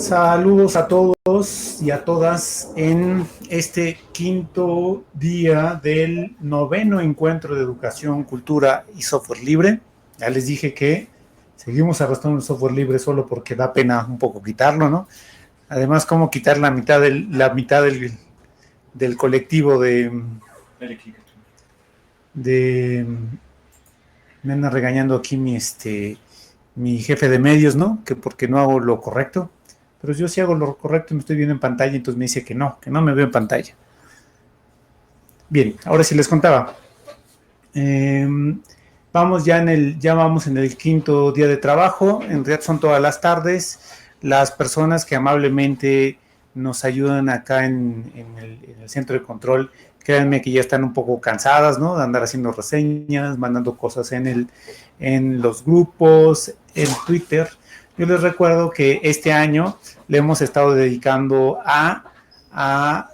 Saludos a todos y a todas en este quinto día del noveno encuentro de educación, cultura y software libre. Ya les dije que seguimos arrastrando el software libre solo porque da pena un poco quitarlo, ¿no? Además, ¿cómo quitar la mitad del colectivo me anda regañando aquí mi jefe de medios, ¿no? Que porque no hago lo correcto. Pero yo sí hago lo correcto y me estoy viendo en pantalla, entonces me dice que no me veo en pantalla. Bien, ahora sí les contaba. Vamos en el quinto día de trabajo. En realidad son todas las tardes. Las personas que amablemente nos ayudan acá en el centro de control, créanme que ya están un poco cansadas, ¿no? De andar haciendo reseñas, mandando cosas en los grupos, en Twitter. Yo les recuerdo que este año le hemos estado dedicando a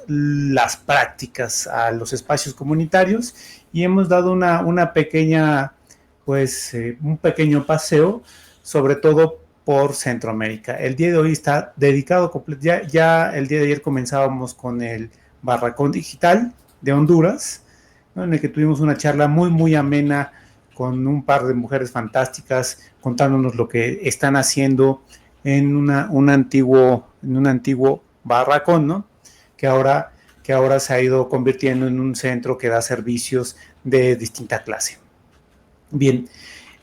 las prácticas, a los espacios comunitarios, y hemos dado una pequeña, un pequeño paseo, sobre todo por Centroamérica. El día de hoy está dedicado, ya el día de ayer comenzábamos con el Barracón Digital de Honduras, ¿no? En el que tuvimos una charla muy, muy amena con un par de mujeres fantásticas contándonos lo que están haciendo en un antiguo barracón, ¿no? Que ahora se ha ido convirtiendo en un centro que da servicios de distinta clase. Bien,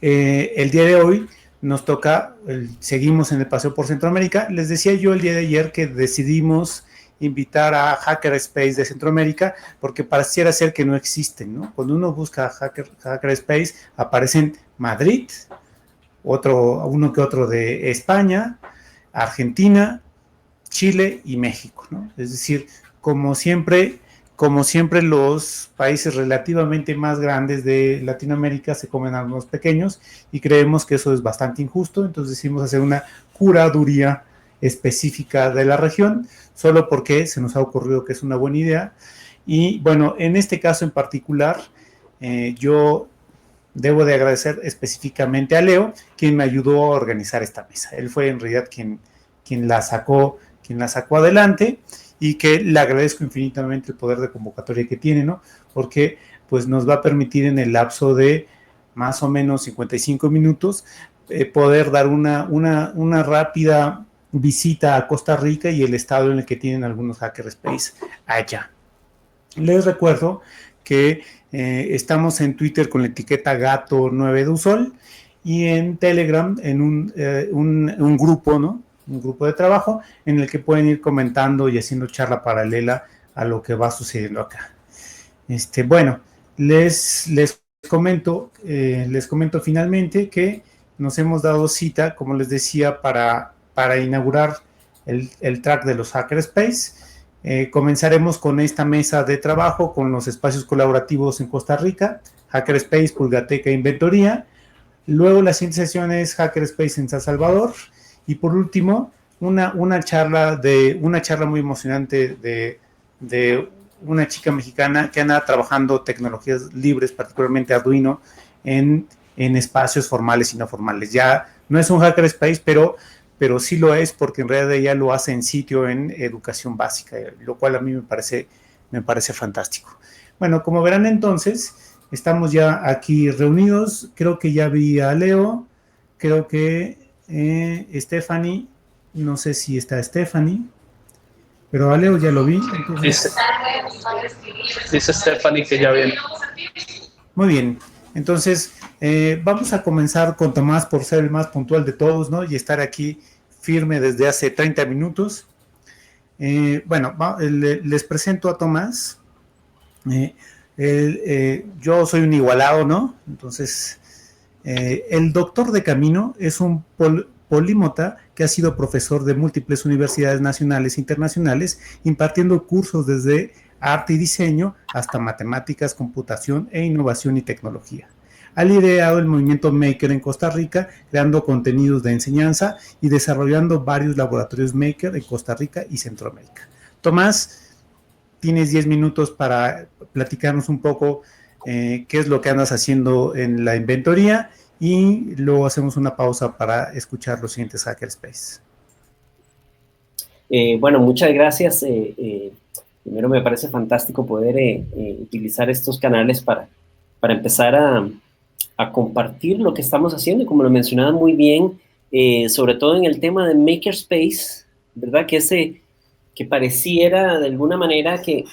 el día de hoy nos toca, seguimos en el paseo por Centroamérica. Les decía yo el día de ayer que decidimos invitar a Hackerspace de Centroamérica, porque pareciera ser que no existen, ¿no? Cuando uno busca Hackerspace, aparecen Madrid, uno que otro de España, Argentina, Chile y México, ¿no? Es decir, como siempre los países relativamente más grandes de Latinoamérica se comen a los pequeños y creemos que eso es bastante injusto, entonces decidimos hacer una curaduría específica de la región, solo porque se nos ha ocurrido que es una buena idea. Y bueno, en este caso en particular, yo debo de agradecer específicamente a Leo, quien me ayudó a organizar esta mesa. Él fue en realidad quien la sacó adelante, y que le agradezco infinitamente el poder de convocatoria que tiene, ¿no? Porque pues nos va a permitir en el lapso de más o menos 55 minutos poder dar una rápida visita a Costa Rica y el estado en el que tienen algunos Hackerspace allá. Les recuerdo que estamos en Twitter con la etiqueta Gato9Dusol y en Telegram en un grupo, ¿no? Un grupo de trabajo en el que pueden ir comentando y haciendo charla paralela a lo que va sucediendo acá. Bueno, les comento finalmente que nos hemos dado cita, como les decía, para inaugurar el track de los Hackerspace. Comenzaremos con esta mesa de trabajo con los espacios colaborativos en Costa Rica, Hackerspace, Pulgateca, Inventoría. Luego la siguiente sesión es Hackerspace en San Salvador. Y por último, una charla muy emocionante de una chica mexicana que anda trabajando tecnologías libres, particularmente Arduino, en espacios formales y no formales. Ya no es un Hackerspace, pero sí lo es, porque en realidad ella lo hace en sitio en educación básica, lo cual a mí me parece fantástico. Bueno, como verán entonces, estamos ya aquí reunidos. Creo que ya vi a Leo, creo que Stephanie, no sé si está Stephanie, pero a Leo ya lo vi. Entonces... Dice Stephanie que ya viene. Muy bien, entonces vamos a comenzar con Tomás por ser el más puntual de todos, ¿no? Y estar aquí firme desde hace 30 minutos. Les presento a Tomás. Yo soy un igualado, ¿no? Entonces, el doctor de camino es un polímota que ha sido profesor de múltiples universidades nacionales e internacionales, impartiendo cursos desde arte y diseño hasta matemáticas, computación e innovación y tecnología. Ha liderado el movimiento Maker en Costa Rica, creando contenidos de enseñanza y desarrollando varios laboratorios Maker en Costa Rica y Centroamérica. Tomás, tienes 10 minutos para platicarnos un poco qué es lo que andas haciendo en la inventoría, y luego hacemos una pausa para escuchar los siguientes Hackerspace. Bueno, muchas gracias. Primero me parece fantástico poder utilizar estos canales para empezar a compartir lo que estamos haciendo, y como lo mencionaba muy bien, sobre todo en el tema de Makerspace, ¿verdad? Que pareciera de alguna manera que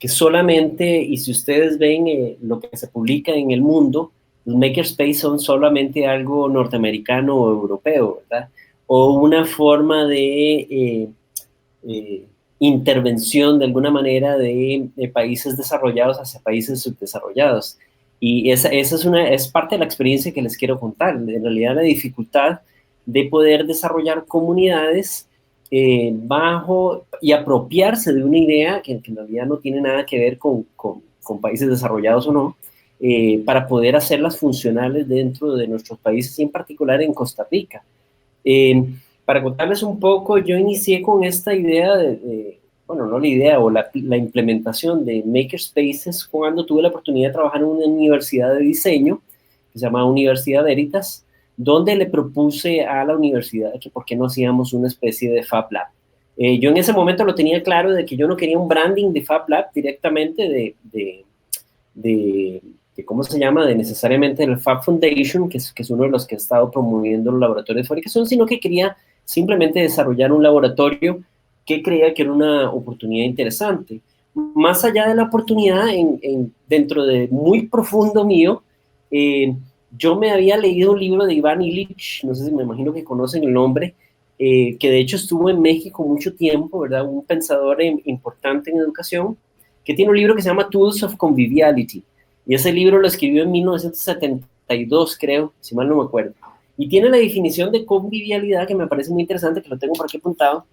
solamente, y si ustedes ven lo que se publica en el mundo, los Makerspace son solamente algo norteamericano o europeo, ¿verdad? O una forma eh, intervención de alguna manera de países desarrollados hacia países subdesarrollados. Y esa es parte de la experiencia que les quiero contar. En realidad, la dificultad de poder desarrollar comunidades bajo y apropiarse de una idea que en realidad no tiene nada que ver con países desarrollados o no, para poder hacerlas funcionales dentro de nuestros países y en particular en Costa Rica. Para contarles un poco, yo inicié con esta idea bueno, no la idea, o la implementación de Makerspaces cuando tuve la oportunidad de trabajar en una universidad de diseño, que se llama Universidad Veritas, donde le propuse a la universidad que por qué no hacíamos una especie de Fab Lab. Yo en ese momento lo tenía claro de que yo no quería un branding de Fab Lab directamente de ¿cómo se llama? De necesariamente el Fab Foundation, que es uno de los que ha estado promoviendo los laboratorios de fabricación, sino que quería simplemente desarrollar un laboratorio que creía que era una oportunidad interesante. Más allá de la oportunidad, dentro de muy profundo mío, yo me había leído un libro de Ivan Illich, no sé si me imagino que conocen el nombre, que de hecho estuvo en México mucho tiempo, ¿verdad? Un pensador importante en educación, que tiene un libro que se llama Tools of Conviviality. Y ese libro lo escribió en 1972, creo, si mal no me acuerdo. Y tiene la definición de convivialidad que me parece muy interesante, que lo tengo por aquí apuntado.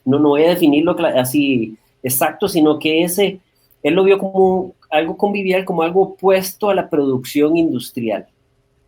No voy a definirlo así exacto, sino que él lo vio como algo convivial, como algo opuesto a la producción industrial,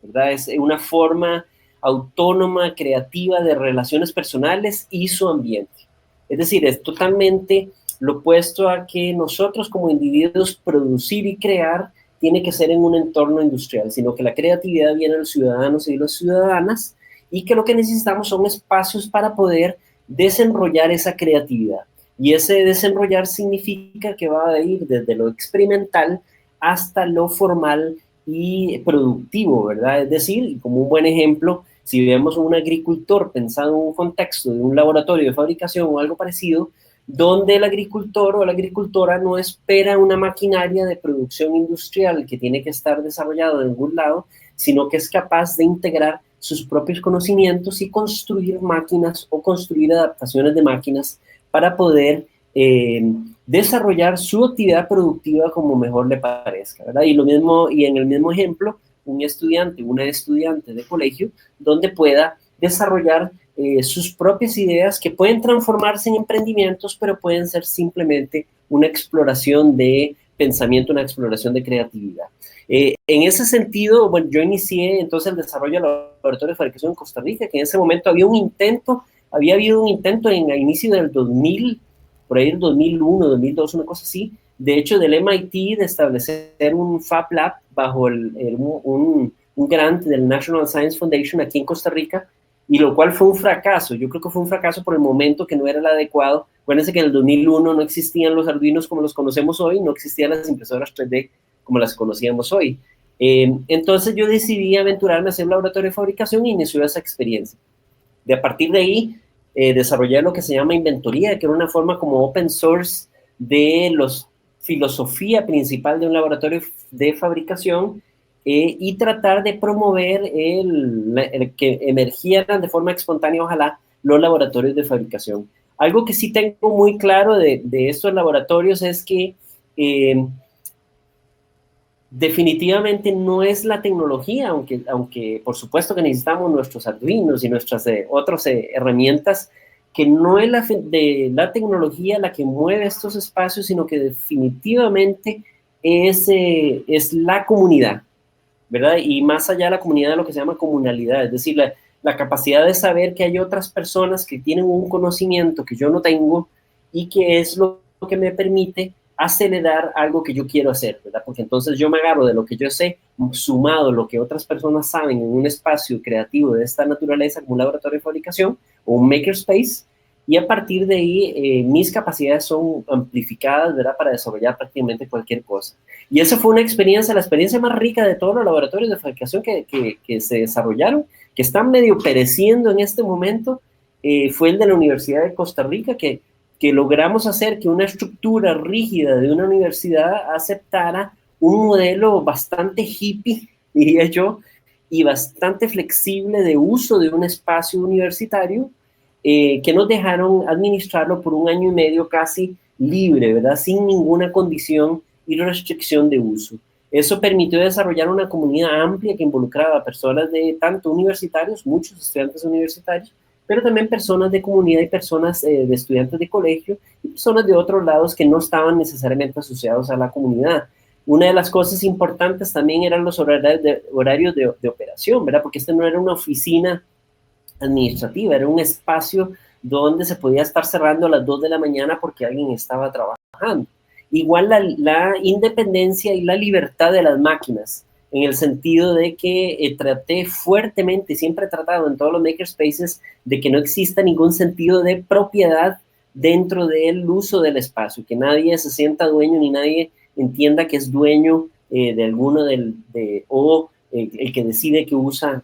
¿verdad? Es una forma autónoma, creativa de relaciones personales y su ambiente. Es decir, es totalmente lo opuesto a que nosotros como individuos producir y crear tiene que ser en un entorno industrial, sino que la creatividad viene de los ciudadanos y de las ciudadanas, y que lo que necesitamos son espacios para poder desenrollar esa creatividad. Y ese desenrollar significa que va a ir desde lo experimental hasta lo formal y productivo, ¿verdad? Es decir, como un buen ejemplo, si vemos un agricultor pensado en un contexto de un laboratorio de fabricación o algo parecido, donde el agricultor o la agricultora no espera una maquinaria de producción industrial que tiene que estar desarrollado en algún lado, sino que es capaz de integrar sus propios conocimientos y construir máquinas o construir adaptaciones de máquinas para poder desarrollar su actividad productiva como mejor le parezca, ¿verdad? Y lo mismo, y en el mismo ejemplo, un estudiante, una estudiante de colegio, donde pueda desarrollar sus propias ideas que pueden transformarse en emprendimientos, pero pueden ser simplemente una exploración de pensamiento, una exploración de creatividad. En ese sentido, bueno, yo inicié entonces el desarrollo del laboratorio de fabricación en Costa Rica, que en ese momento había habido un intento en el inicio del 2000, por ahí el 2001, 2002, una cosa así, de hecho del MIT, de establecer un Fab Lab bajo un grant del National Science Foundation aquí en Costa Rica, y lo cual fue un fracaso. Yo creo que fue un fracaso por el momento, que no era el adecuado. Acuérdense que en el 2001 no existían los Arduinos como los conocemos hoy, no existían las impresoras 3D como las conocíamos hoy. Entonces yo decidí aventurarme a hacer un laboratorio de fabricación y inició esa experiencia. De a partir de ahí, desarrollé lo que se llama inventoría, que era una forma como open source de filosofía principal de un laboratorio de fabricación, y tratar de promover el que emergieran de forma espontánea, ojalá, los laboratorios de fabricación. Algo que sí tengo muy claro de estos laboratorios es que definitivamente no es la tecnología, aunque por supuesto que necesitamos nuestros Arduinos y nuestras otras herramientas, que no es la tecnología la que mueve estos espacios, sino que definitivamente es la comunidad, ¿verdad? Y más allá de la comunidad, lo que se llama comunalidad, es decir, la capacidad de saber que hay otras personas que tienen un conocimiento que yo no tengo y que es lo que me permite acelerar algo que yo quiero hacer, ¿verdad? Porque entonces yo me agarro de lo que yo sé, sumado lo que otras personas saben en un espacio creativo de esta naturaleza, como un laboratorio de fabricación, o un makerspace, y a partir de ahí mis capacidades son amplificadas, ¿verdad?, para desarrollar prácticamente cualquier cosa. Y esa fue una experiencia, la experiencia más rica de todos los laboratorios de fabricación que se desarrollaron, que están medio pereciendo en este momento, fue el de la Universidad de Costa Rica, que logramos hacer que una estructura rígida de una universidad aceptara un modelo bastante hippie, diría yo, y bastante flexible de uso de un espacio universitario, que nos dejaron administrarlo por 1 año y medio casi libre, ¿verdad?, sin ninguna condición y restricción de uso. Eso permitió desarrollar una comunidad amplia que involucraba a personas de tanto universitarios, muchos estudiantes universitarios, pero también personas de comunidad y personas de estudiantes de colegio y personas de otros lados que no estaban necesariamente asociados a la comunidad. Una de las cosas importantes también eran los horarios de operación, ¿verdad? Porque no era una oficina administrativa, era un espacio donde se podía estar cerrando a las 2 de la mañana porque alguien estaba trabajando. Igual la independencia y la libertad de las máquinas, en el sentido de que traté fuertemente, siempre he tratado en todos los makerspaces, de que no exista ningún sentido de propiedad dentro del uso del espacio, que nadie se sienta dueño ni nadie entienda que es dueño de alguno el que decide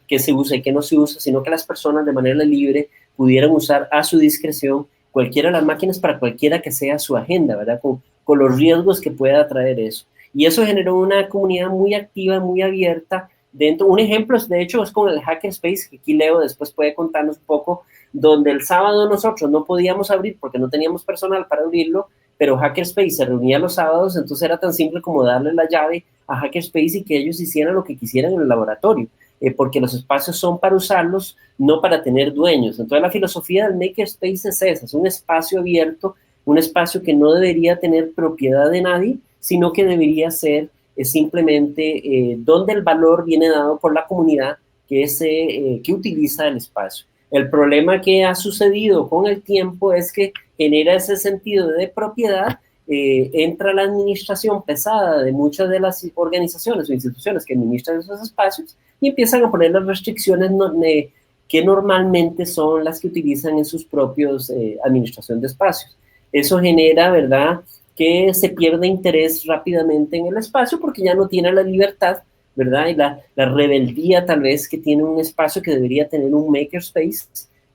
qué se usa y qué no se usa, sino que las personas de manera libre pudieran usar a su discreción cualquiera de las máquinas para cualquiera que sea su agenda, ¿verdad? Con los riesgos que pueda traer eso. Y eso generó una comunidad muy activa, muy abierta. Un ejemplo, de hecho, es con el Hackerspace, que aquí Leo después puede contarnos un poco, donde el sábado nosotros no podíamos abrir porque no teníamos personal para abrirlo, pero Hackerspace se reunía los sábados, entonces era tan simple como darle la llave a Hackerspace y que ellos hicieran lo que quisieran en el laboratorio, porque los espacios son para usarlos, no para tener dueños. Entonces la filosofía del Makerspace es esa, es un espacio abierto, un espacio que no debería tener propiedad de nadie, sino que debería ser simplemente donde el valor viene dado por la comunidad que utiliza el espacio. El problema que ha sucedido con el tiempo es que genera ese sentido de propiedad, entra la administración pesada de muchas de las organizaciones o instituciones que administran esos espacios y empiezan a poner las restricciones que normalmente son las que utilizan en sus propios administración de espacios. Eso genera, ¿verdad?, que se pierde interés rápidamente en el espacio porque ya no tiene la libertad, ¿verdad? Y la rebeldía tal vez que tiene un espacio que debería tener un makerspace,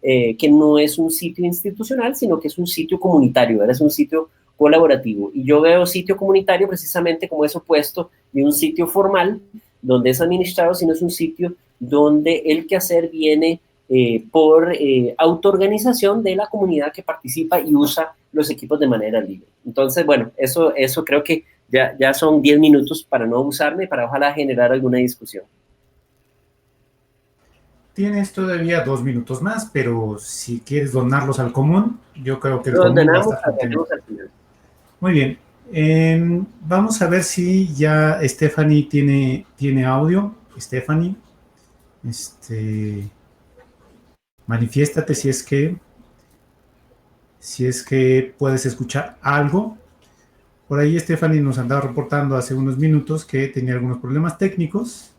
que no es un sitio institucional, sino que es un sitio comunitario, ¿verdad? Es un sitio colaborativo. Y yo veo sitio comunitario precisamente como es opuesto de un sitio formal, donde es administrado, sino es un sitio donde el quehacer viene por autoorganización de la comunidad que participa y usa los equipos de manera libre. Entonces, bueno, eso creo que ya son 10 minutos para no abusarme, para ojalá generar alguna discusión. Tienes todavía 2 minutos más, pero si quieres donarlos al común, yo creo que el común va a estar contento. Muy bien. Vamos a ver si ya Stephanie tiene audio. Stephanie, manifiéstate si es que puedes escuchar algo. Por ahí Stephanie nos andaba reportando hace unos minutos que tenía algunos problemas técnicos.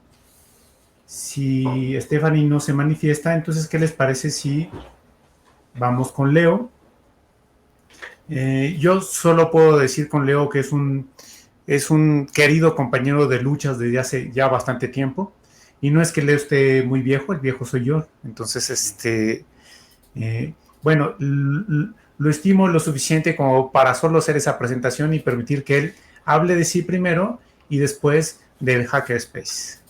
Si Stephanie no se manifiesta, entonces, ¿qué les parece si vamos con Leo? Yo solo puedo decir con Leo que es un querido compañero de luchas desde hace ya bastante tiempo. Y no es que Leo esté muy viejo, el viejo soy yo. Entonces, bueno, lo estimo lo suficiente como para solo hacer esa presentación y permitir que él hable de sí primero y después del Hackerspace.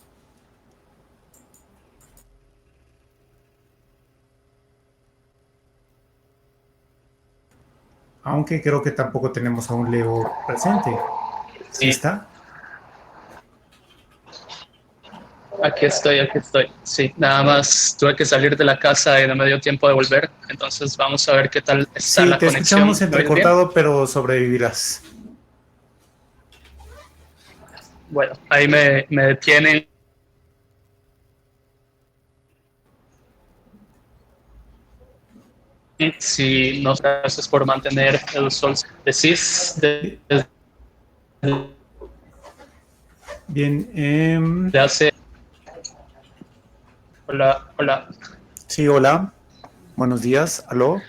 Aunque creo que tampoco tenemos a un Leo presente. ¿Sí está? Aquí estoy. Sí, nada más tuve que salir de la casa y no me dio tiempo de volver. Entonces vamos a ver qué tal está la conexión. Sí, te escuchamos entrecortado, pero sobrevivirás. Bueno, ahí me detienen. Si no, gracias por mantener el sol. Decís bien. De hace. Hola. Sí, hola. Buenos días, aló.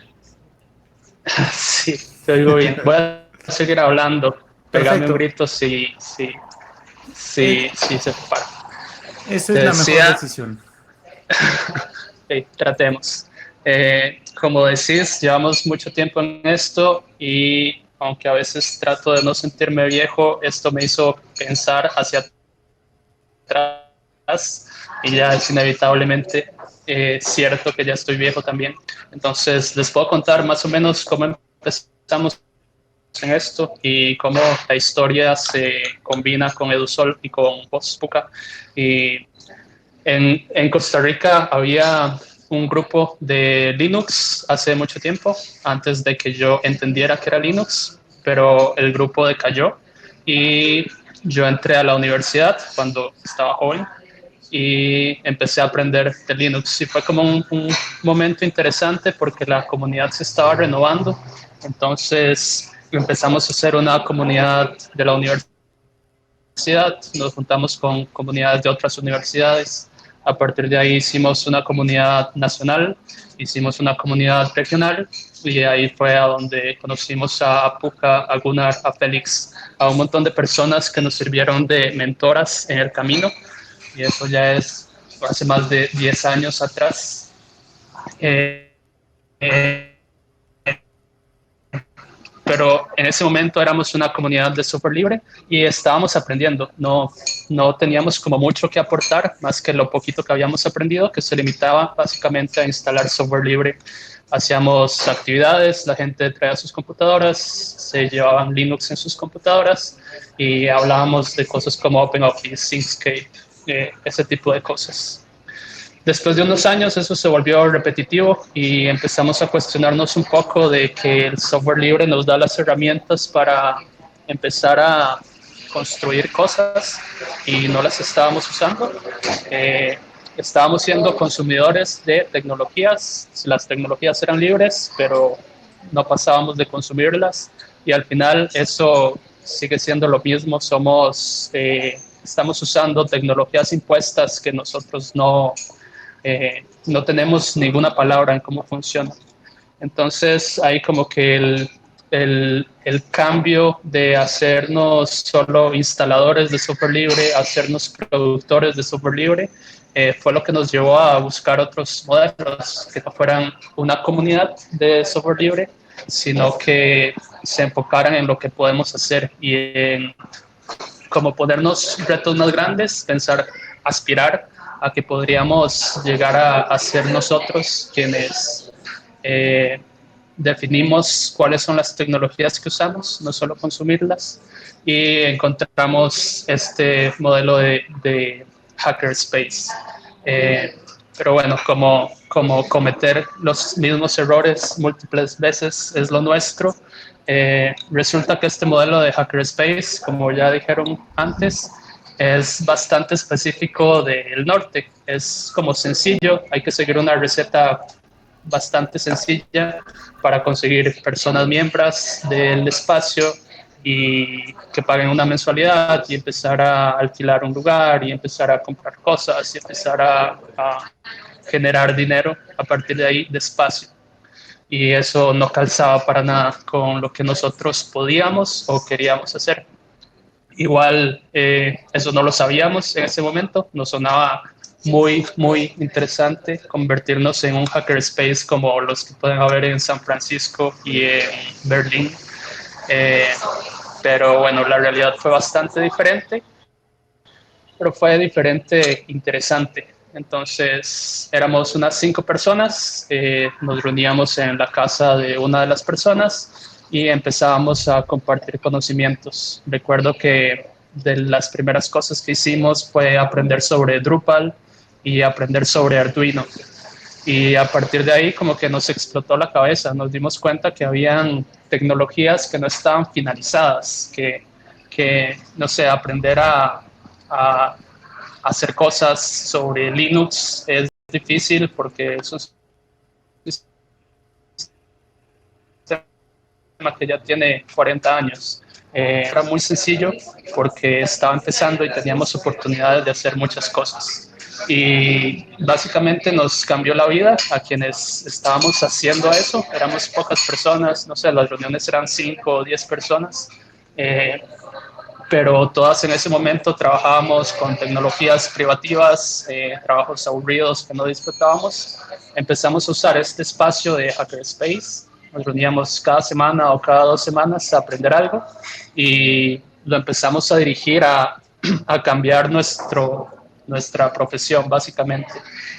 Sí, te oigo bien. Voy a seguir hablando. Pégame un Perfecto. grito Eh, si se para. Esa Te es la mejor decía, decisión. tratemos. Como decís, llevamos mucho tiempo en esto y aunque a veces trato de no sentirme viejo, esto me hizo pensar hacia atrás y ya es inevitablemente cierto que ya estoy viejo también. Entonces, les puedo contar más o menos cómo empezamos en esto y cómo la historia se combina con Edusol y con Postpuca. Y en Costa Rica había un grupo de Linux hace mucho tiempo, antes de que yo entendiera que era Linux, pero el grupo decayó y yo entré a la universidad cuando estaba joven y empecé a aprender de Linux. Y fue como un momento interesante porque la comunidad se estaba renovando. Entonces empezamos a hacer una comunidad de la universidad, nos juntamos con comunidades de otras universidades. A partir de ahí hicimos una comunidad nacional, hicimos una comunidad regional y ahí fue a donde conocimos a Puka, a Gunnar, a Félix, a un montón de personas que nos sirvieron de mentoras en el camino y eso ya es hace más de 10 años atrás. Eh, eh, pero en ese momento éramos una comunidad de software libre y estábamos aprendiendo. No teníamos como mucho que aportar, más que lo poquito que habíamos aprendido, que se limitaba básicamente a instalar software libre. Hacíamos actividades, la gente traía sus computadoras, se llevaban Linux en sus computadoras y hablábamos de cosas como OpenOffice, Inkscape, ese tipo de cosas. Después de unos años eso se volvió repetitivo y empezamos a cuestionarnos un poco de que el software libre nos da las herramientas para empezar a construir cosas y no las estábamos usando. Estábamos siendo consumidores de tecnologías, las tecnologías eran libres, pero no pasábamos de consumirlas y al final eso sigue siendo lo mismo, estamos usando tecnologías impuestas que nosotros no tenemos ninguna palabra en cómo funciona. Entonces hay como que el cambio de hacernos solo instaladores de software libre a hacernos productores de software libre fue lo que nos llevó a buscar otros modelos que no fueran una comunidad de software libre, sino que se enfocaran en lo que podemos hacer y en como ponernos retos más grandes, pensar, aspirar a que podríamos llegar a ser nosotros quienes definimos cuáles son las tecnologías que usamos, no solo consumirlas, y encontramos este modelo de hackerspace. Pero bueno, como cometer los mismos errores múltiples veces es lo nuestro, resulta que este modelo de hackerspace, como ya dijeron antes, es bastante específico del norte. Es como sencillo, hay que seguir una receta bastante sencilla para conseguir personas miembros del espacio y que paguen una mensualidad y empezar a alquilar un lugar y empezar a comprar cosas y empezar a generar dinero a partir de ahí despacio. Y eso no calzaba para nada con lo que nosotros podíamos o queríamos hacer. Igual eso no lo sabíamos en ese momento, nos sonaba muy interesante convertirnos en un hackerspace como los que pueden haber en San Francisco y en Berlín. Eh, pero bueno, la realidad fue bastante diferente, pero fue diferente, interesante. Entonces éramos unas 5 personas, nos reuníamos en la casa de una de las personas y empezábamos a compartir conocimientos. Recuerdo que de las primeras cosas que hicimos fue aprender sobre Drupal y aprender sobre Arduino. Y a partir de ahí como que nos explotó la cabeza, nos dimos cuenta que habían tecnologías que no estaban finalizadas, que no sé, aprender a hacer cosas sobre Linux es difícil porque es un sistema que ya tiene 40 años. Era muy sencillo porque estaba empezando y teníamos oportunidades de hacer muchas cosas. y básicamente nos cambió la vida a quienes estábamos haciendo eso. Éramos pocas personas, no sé, las reuniones eran 5 o 10 personas, pero todas en ese momento trabajábamos con tecnologías privativas, trabajos aburridos que no disfrutábamos. Empezamos a usar este espacio de Hackerspace, nos reuníamos cada semana o cada 2 semanas a aprender algo y lo empezamos a dirigir a cambiar nuestra profesión básicamente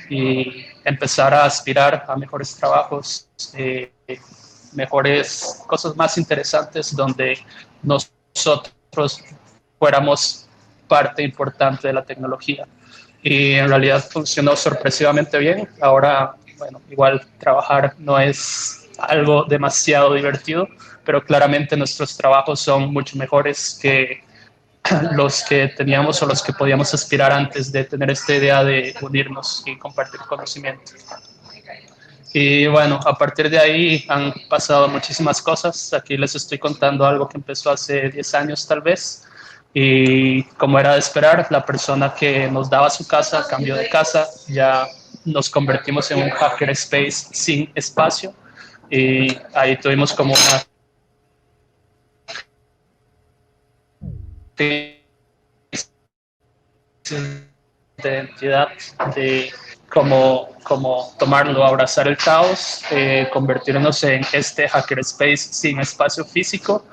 y empezar a aspirar a mejores trabajos, mejores cosas más interesantes donde nosotros fuéramos parte importante de la tecnología. Y en realidad funcionó sorpresivamente bien. Ahora, bueno, igual trabajar no es algo demasiado divertido, pero claramente nuestros trabajos son mucho mejores que los que teníamos o los que podíamos aspirar antes de tener esta idea de unirnos y compartir conocimiento. Y bueno, a partir de ahí han pasado muchísimas cosas. Aquí les estoy contando algo que empezó hace 10 años tal vez. Y como era de esperar, la persona que nos daba su casa cambió de casa. Ya nos convertimos en un hackerspace sin espacio. Y ahí tuvimos como una de identidad, de cómo tomarlo, abrazar el caos, convertirnos en este hackerspace sin espacio físico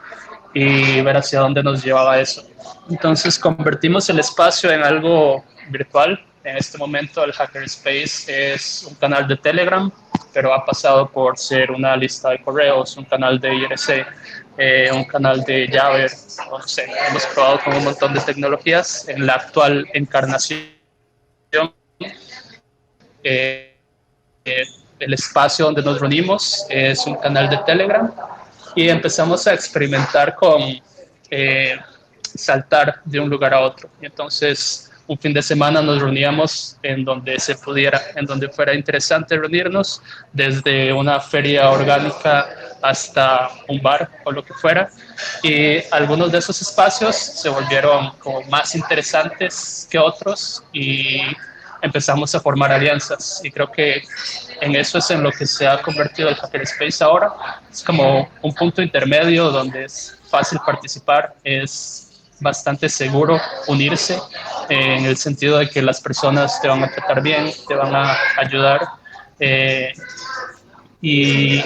y ver hacia dónde nos llevaba eso. Entonces convertimos el espacio en algo virtual. En este momento el hackerspace es un canal de Telegram, pero ha pasado por ser una lista de correos, un canal de IRC, un canal de Jabber, no sé, hemos probado con un montón de tecnologías. En la actual encarnación, el espacio donde nos reunimos es un canal de Telegram y empezamos a experimentar con saltar de un lugar a otro. Y entonces, un fin de semana nos reuníamos en donde se pudiera, en donde fuera interesante reunirnos, desde una feria orgánica hasta un bar o lo que fuera. Y algunos de esos espacios se volvieron como más interesantes que otros y empezamos a formar alianzas. Y creo que en eso es en lo que se ha convertido el Hackerspace ahora. Es como un punto intermedio donde es fácil participar, es bastante seguro unirse, en el sentido de que las personas te van a tratar bien, te van a ayudar, y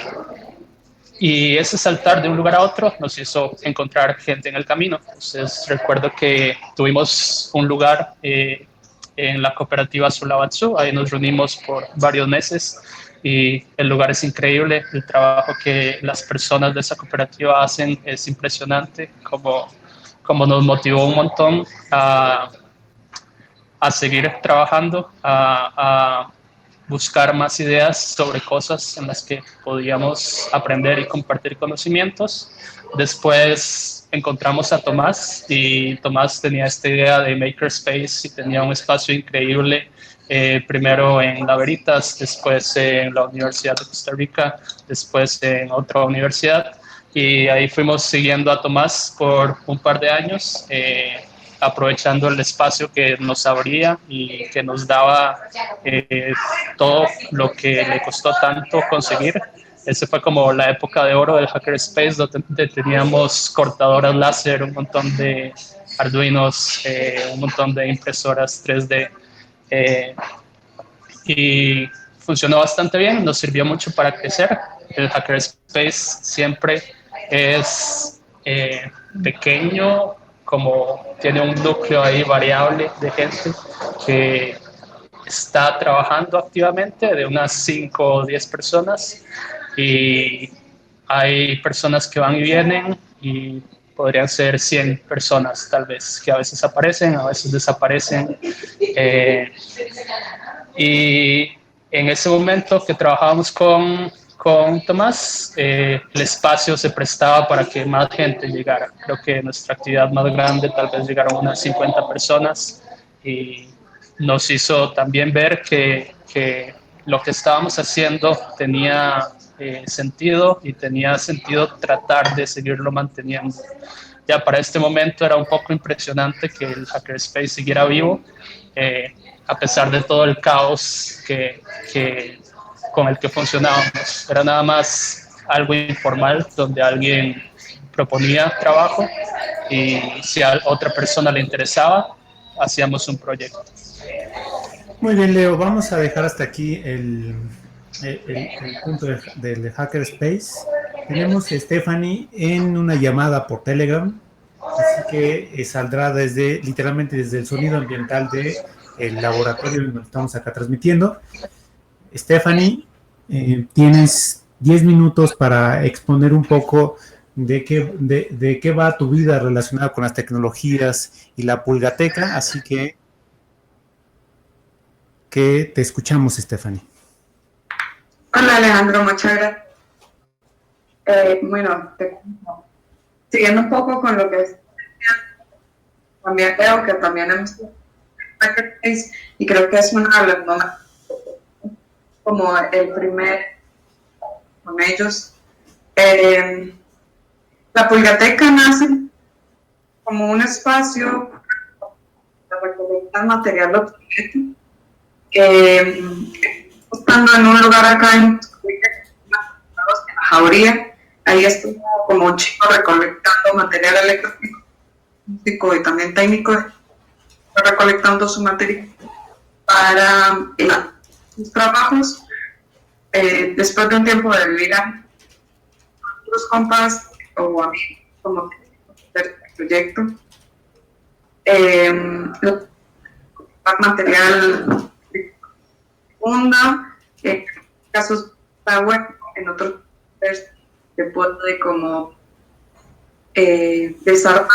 ese saltar de un lugar a otro nos hizo encontrar gente en el camino. Entonces recuerdo que tuvimos un lugar en la cooperativa Sulabatsu, ahí nos reunimos por varios meses y el lugar es increíble, el trabajo que las personas de esa cooperativa hacen es impresionante, como nos motivó un montón a seguir trabajando, a buscar más ideas sobre cosas en las que podíamos aprender y compartir conocimientos. Después encontramos a Tomás y Tomás tenía esta idea de Makerspace y tenía un espacio increíble, primero en La Veritas, después en la Universidad de Costa Rica, después en otra universidad. Y ahí fuimos siguiendo a Tomás por un par de años, aprovechando el espacio que nos abría y que nos daba todo lo que le costó tanto conseguir. Esa fue como la época de oro del Hackerspace, donde teníamos cortadoras láser, un montón de Arduinos, un montón de impresoras 3D, y funcionó bastante bien, nos sirvió mucho para crecer. El Hackerspace siempre es pequeño, como tiene un núcleo ahí variable de gente que está trabajando activamente, de unas 5 o 10 personas, y hay personas que van y vienen y podrían ser 100 personas tal vez, que a veces aparecen, a veces desaparecen. Y en ese momento que trabajábamos con Tomás, el espacio se prestaba para que más gente llegara. Creo que nuestra actividad más grande tal vez llegaron unas 50 personas y nos hizo también ver que lo que estábamos haciendo tenía sentido y tenía sentido tratar de seguirlo manteniendo. Ya para este momento era un poco impresionante que el Hackerspace siguiera vivo. a pesar de todo el caos con el que funcionábamos. Era nada más algo informal donde alguien proponía trabajo y si a otra persona le interesaba, hacíamos un proyecto. Muy bien, Leo, vamos a dejar hasta aquí el punto del Hackerspace. Tenemos a Stephanie en una llamada por Telegram, así que saldrá literalmente desde el sonido ambiental del laboratorio donde estamos acá transmitiendo. Stephanie, tienes 10 minutos para exponer un poco de qué va tu vida relacionada con las tecnologías y la pulgateca, así que te escuchamos, Stephanie. Hola, Alejandro, muchas gracias. Bueno, siguiendo un poco con lo que es, también creo que también hemos Hackerspace, y creo que es una de las más, como el primer con ellos. La Pulgateca nace como un espacio para recolectar material obsoleto. Estando en un lugar acá en la Jauría, ahí estuvo como un chico recolectando material electrónico y también técnico, recolectando su material para sus trabajos. Después de un tiempo de vivir a los compas o a mí como el proyecto, material funda, en casos está bueno, en otros se puede como desarmar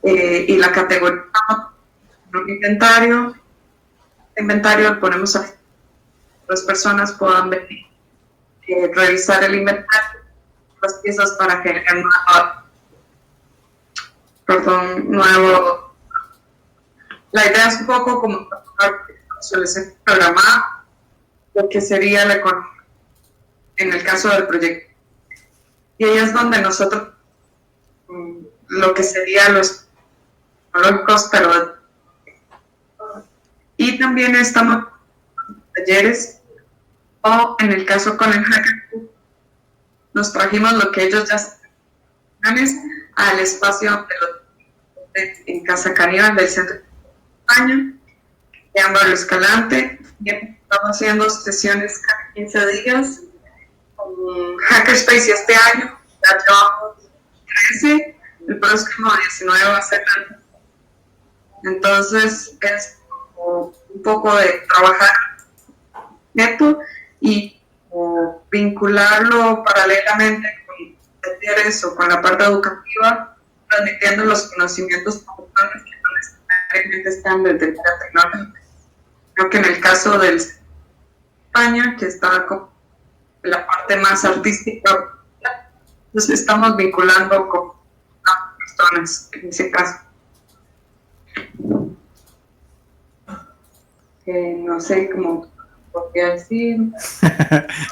y la categoría inventario ponemos a las personas puedan venir, revisar el inventario, las piezas para generar nuevo. La idea es un poco como suele ser programar lo que sería la economía en el caso del proyecto. Y ahí es donde nosotros lo que sería los tecnológicos, pero y también estamos en talleres, o en el caso con el Hacker, nos trajimos lo que ellos ya saben al espacio en Casa Caníbal del centro de España, en Barrio Escalante. Estamos haciendo sesiones cada 15 días con Hackerspace, y este año ya llevamos 13, el próximo 19 va a ser el. Entonces es un poco de trabajar neto y vincularlo paralelamente con talleres o con la parte educativa, transmitiendo los conocimientos importantes que no necesariamente están desde la tecnología. Creo que en el caso de España, que está con la parte más artística, nos estamos vinculando con personas en ese caso. No sé cómo podría decir.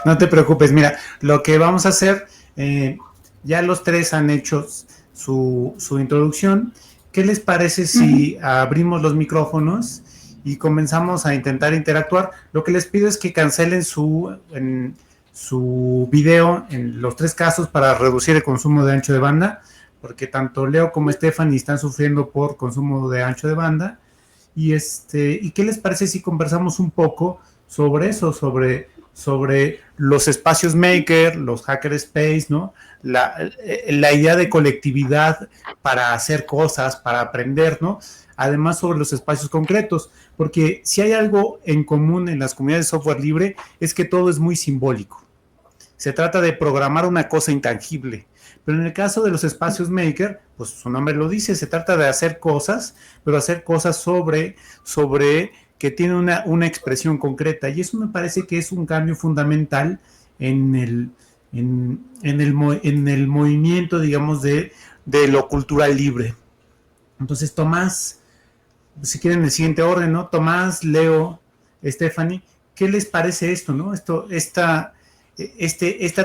No te preocupes, mira, lo que vamos a hacer, ya los tres han hecho su introducción. ¿Qué les parece si abrimos los micrófonos y comenzamos a intentar interactuar? Lo que les pido es que cancelen su video en los tres casos para reducir el consumo de ancho de banda, porque tanto Leo como Stephanie están sufriendo por consumo de ancho de banda. ¿Y qué les parece si conversamos un poco sobre eso, sobre los espacios maker, los hackerspace, ¿no? La idea de colectividad para hacer cosas, para aprender, ¿no? Además sobre los espacios concretos, porque si hay algo en común en las comunidades de software libre es que todo es muy simbólico. Se trata de programar una cosa intangible. Pero en el caso de los espacios maker, pues su nombre lo dice, se trata de hacer cosas, pero hacer cosas sobre que tienen una expresión concreta. Y eso me parece que es un cambio fundamental en el movimiento, digamos, de lo cultural libre. Entonces, Tomás, si quieren el siguiente orden, ¿no? Tomás, Leo, Stephanie, ¿qué les parece esto, no? Esta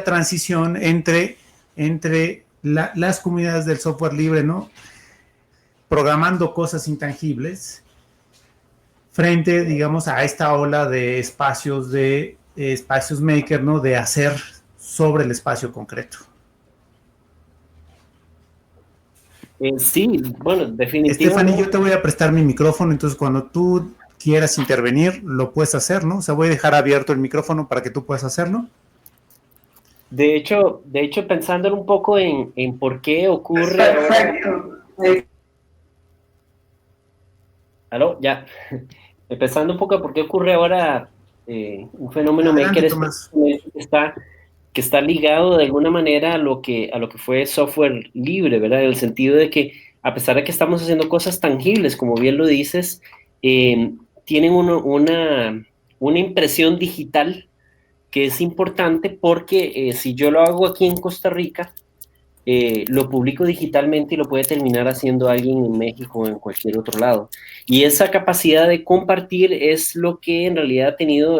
transición entre las comunidades del software libre, ¿no? Programando cosas intangibles frente, digamos, a esta ola de espacios maker, ¿no? De hacer sobre el espacio concreto. Sí, bueno, definitivamente. Stephanie, yo te voy a prestar mi micrófono, entonces cuando tú quieras intervenir, lo puedes hacer, ¿no? O sea, voy a dejar abierto el micrófono para que tú puedas hacerlo. De hecho, pensando un poco en por qué ocurre... Perfecto. ¿Aló? Ya. Pensando un poco en por qué ocurre ahora un fenómeno Adelante, maker Tomás. que está ligado de alguna manera a lo que fue software libre, ¿verdad? En el sentido de que, a pesar de que estamos haciendo cosas tangibles, como bien lo dices, tienen una impresión digital que es importante porque si yo lo hago aquí en Costa Rica, lo publico digitalmente y lo puede terminar haciendo alguien en México o en cualquier otro lado. Y esa capacidad de compartir es lo que en realidad ha tenido,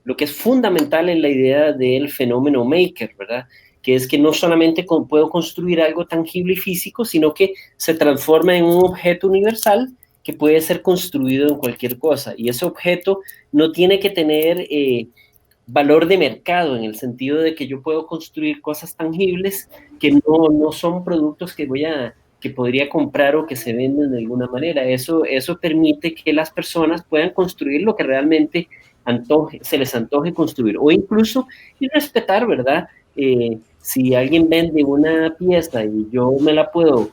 lo que es fundamental en la idea del fenómeno maker, ¿verdad? Que es que no solamente puedo construir algo tangible y físico, sino que se transforma en un objeto universal que puede ser construido en cualquier cosa. Y ese objeto no tiene que tener valor de mercado, en el sentido de que yo puedo construir cosas tangibles que no son productos que podría comprar o que se venden de alguna manera. Eso permite que las personas puedan construir lo que realmente se les antoje construir, o incluso y respetar, ¿verdad? Si alguien vende una pieza y yo me la puedo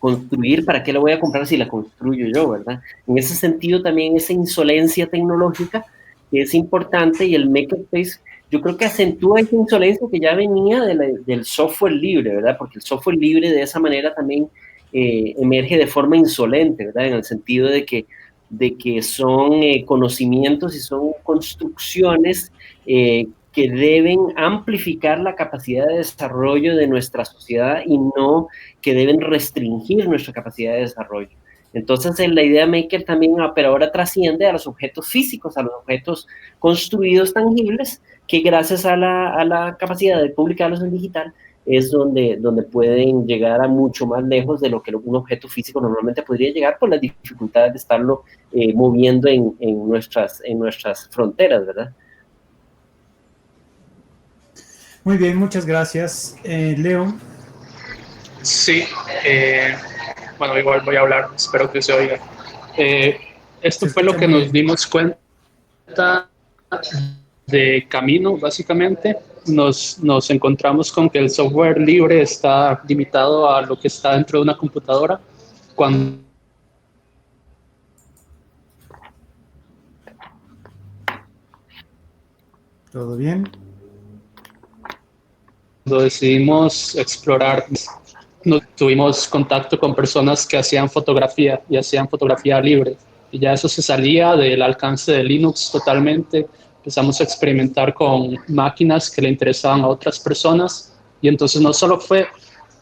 construir, ¿para qué la voy a comprar si la construyo yo, verdad? En ese sentido también esa insolencia tecnológica que es importante, y el makerspace yo creo que acentúa esa insolencia que ya venía del software libre, ¿verdad? Porque el software libre de esa manera también emerge de forma insolente, ¿verdad? En el sentido de que son conocimientos y son construcciones que deben amplificar la capacidad de desarrollo de nuestra sociedad y no que deben restringir nuestra capacidad de desarrollo. Entonces, la idea maker también, pero ahora trasciende a los objetos físicos, a los objetos construidos tangibles, que gracias a la capacidad de publicarlos en digital es donde pueden llegar a mucho más lejos de lo que un objeto físico normalmente podría llegar por las dificultades de estarlo moviendo en nuestras fronteras, ¿verdad? Muy bien, muchas gracias. Leo. Sí, bueno, igual voy a hablar, espero que se oiga. Esto fue lo que nos dimos cuenta de camino, básicamente. Nos encontramos con que el software libre está limitado a lo que está dentro de una computadora. ¿Todo bien? Cuando decidimos explorar, tuvimos contacto con personas que hacían fotografía y hacían fotografía libre. Y ya eso se salía del alcance de Linux totalmente. Empezamos a experimentar con máquinas que le interesaban a otras personas. Y entonces no solo fue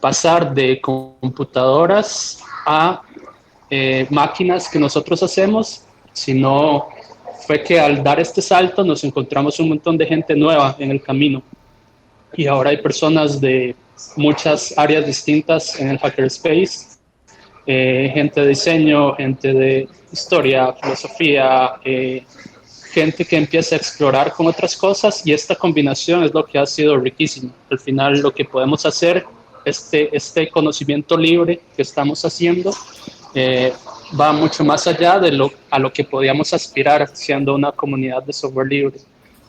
pasar de computadoras a máquinas que nosotros hacemos, sino fue que al dar este salto nos encontramos un montón de gente nueva en el camino. Y ahora hay personas de muchas áreas distintas en el hackerspace, gente de diseño, gente de historia, filosofía, gente que empieza a explorar con otras cosas, y esta combinación es lo que ha sido riquísimo. Al final lo que podemos hacer, este conocimiento libre que estamos haciendo, va mucho más allá de a lo que podíamos aspirar siendo una comunidad de software libre.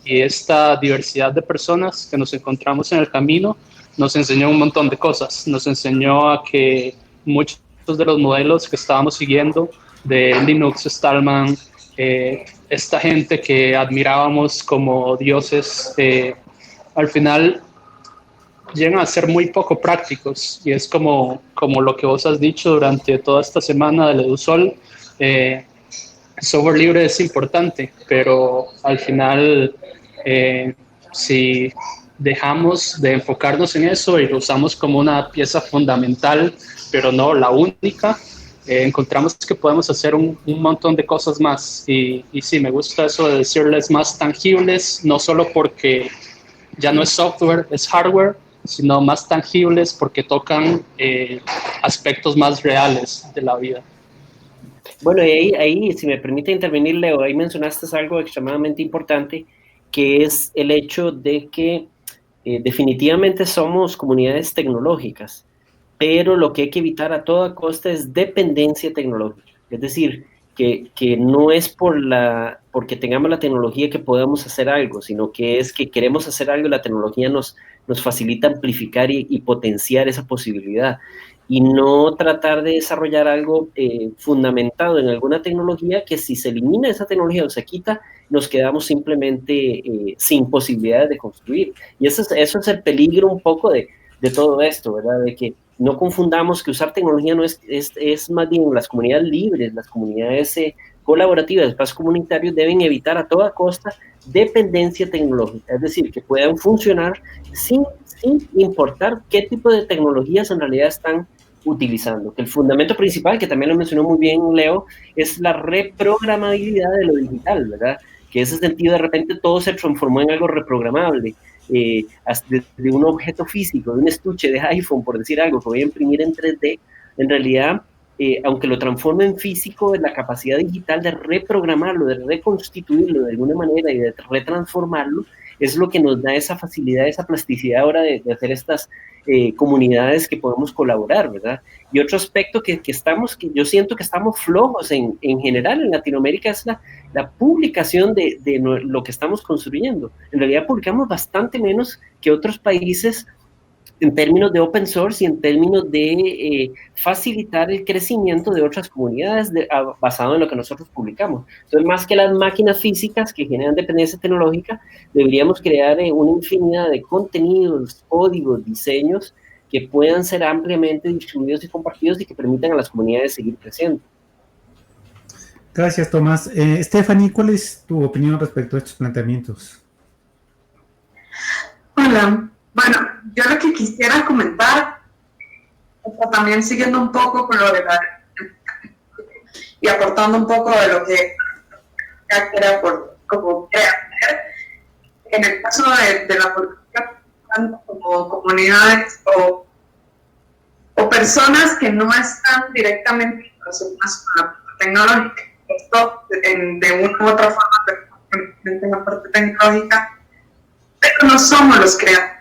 Y esta diversidad de personas que nos encontramos en el camino nos enseñó un montón de cosas. Nos enseñó a que muchos de los modelos que estábamos siguiendo de Linux, Stallman, esta gente que admirábamos como dioses, al final llegan a ser muy poco prácticos. Y es como lo que vos has dicho durante toda esta semana del EduSol. Software libre es importante, pero al final, si dejamos de enfocarnos en eso y lo usamos como una pieza fundamental, pero no la única, encontramos que podemos hacer un montón de cosas más. Y sí, me gusta eso de decirles más tangibles, no solo porque ya no es software, es hardware, sino más tangibles porque tocan aspectos más reales de la vida. Bueno, y ahí, si me permite intervenir, Leo, ahí mencionaste algo extremadamente importante, que es el hecho de que definitivamente somos comunidades tecnológicas, pero lo que hay que evitar a toda costa es dependencia tecnológica. Es decir, que no es porque tengamos la tecnología que podamos hacer algo, sino que es que queremos hacer algo y la tecnología nos facilita amplificar y potenciar esa posibilidad. Y no tratar de desarrollar algo fundamentado en alguna tecnología que si se elimina esa tecnología o se quita, nos quedamos simplemente sin posibilidades de construir. Y eso es el peligro un poco de todo esto, ¿verdad? De que no confundamos que usar tecnología no es más bien las comunidades libres, las comunidades colaborativas, espacios comunitarios deben evitar a toda costa dependencia tecnológica, es decir, que puedan funcionar sin importar qué tipo de tecnologías en realidad están utilizando. Que el fundamento principal, que también lo mencionó muy bien Leo, es la reprogramabilidad de lo digital, ¿verdad? Que en ese sentido de repente todo se transformó en algo reprogramable. De un objeto físico, de un estuche de iPhone, por decir algo, que voy a imprimir en 3D, en realidad, aunque lo transforme en físico, la capacidad digital de reprogramarlo, de reconstituirlo de alguna manera y de retransformarlo, es lo que nos da esa facilidad, esa plasticidad ahora de hacer estas comunidades que podemos colaborar, ¿verdad? Y otro aspecto que yo siento que estamos flojos en general en Latinoamérica es la publicación de lo que estamos construyendo. En realidad publicamos bastante menos que otros países en términos de open source y en términos de facilitar el crecimiento de otras comunidades basado en lo que nosotros publicamos. Entonces, más que las máquinas físicas que generan dependencia tecnológica, deberíamos crear una infinidad de contenidos, códigos, diseños que puedan ser ampliamente distribuidos y compartidos y que permitan a las comunidades seguir creciendo. Gracias, Tomás. Stephanie, ¿cuál es tu opinión respecto a estos planteamientos? Hola. Bueno, yo lo que quisiera comentar, también siguiendo un poco con lo de y aportando un poco de lo que era como hacer, en el caso de la política, como comunidades o personas que no están directamente relacionadas con la parte tecnológica. Esto de una u otra forma, en la parte tecnológica, pero no somos los creadores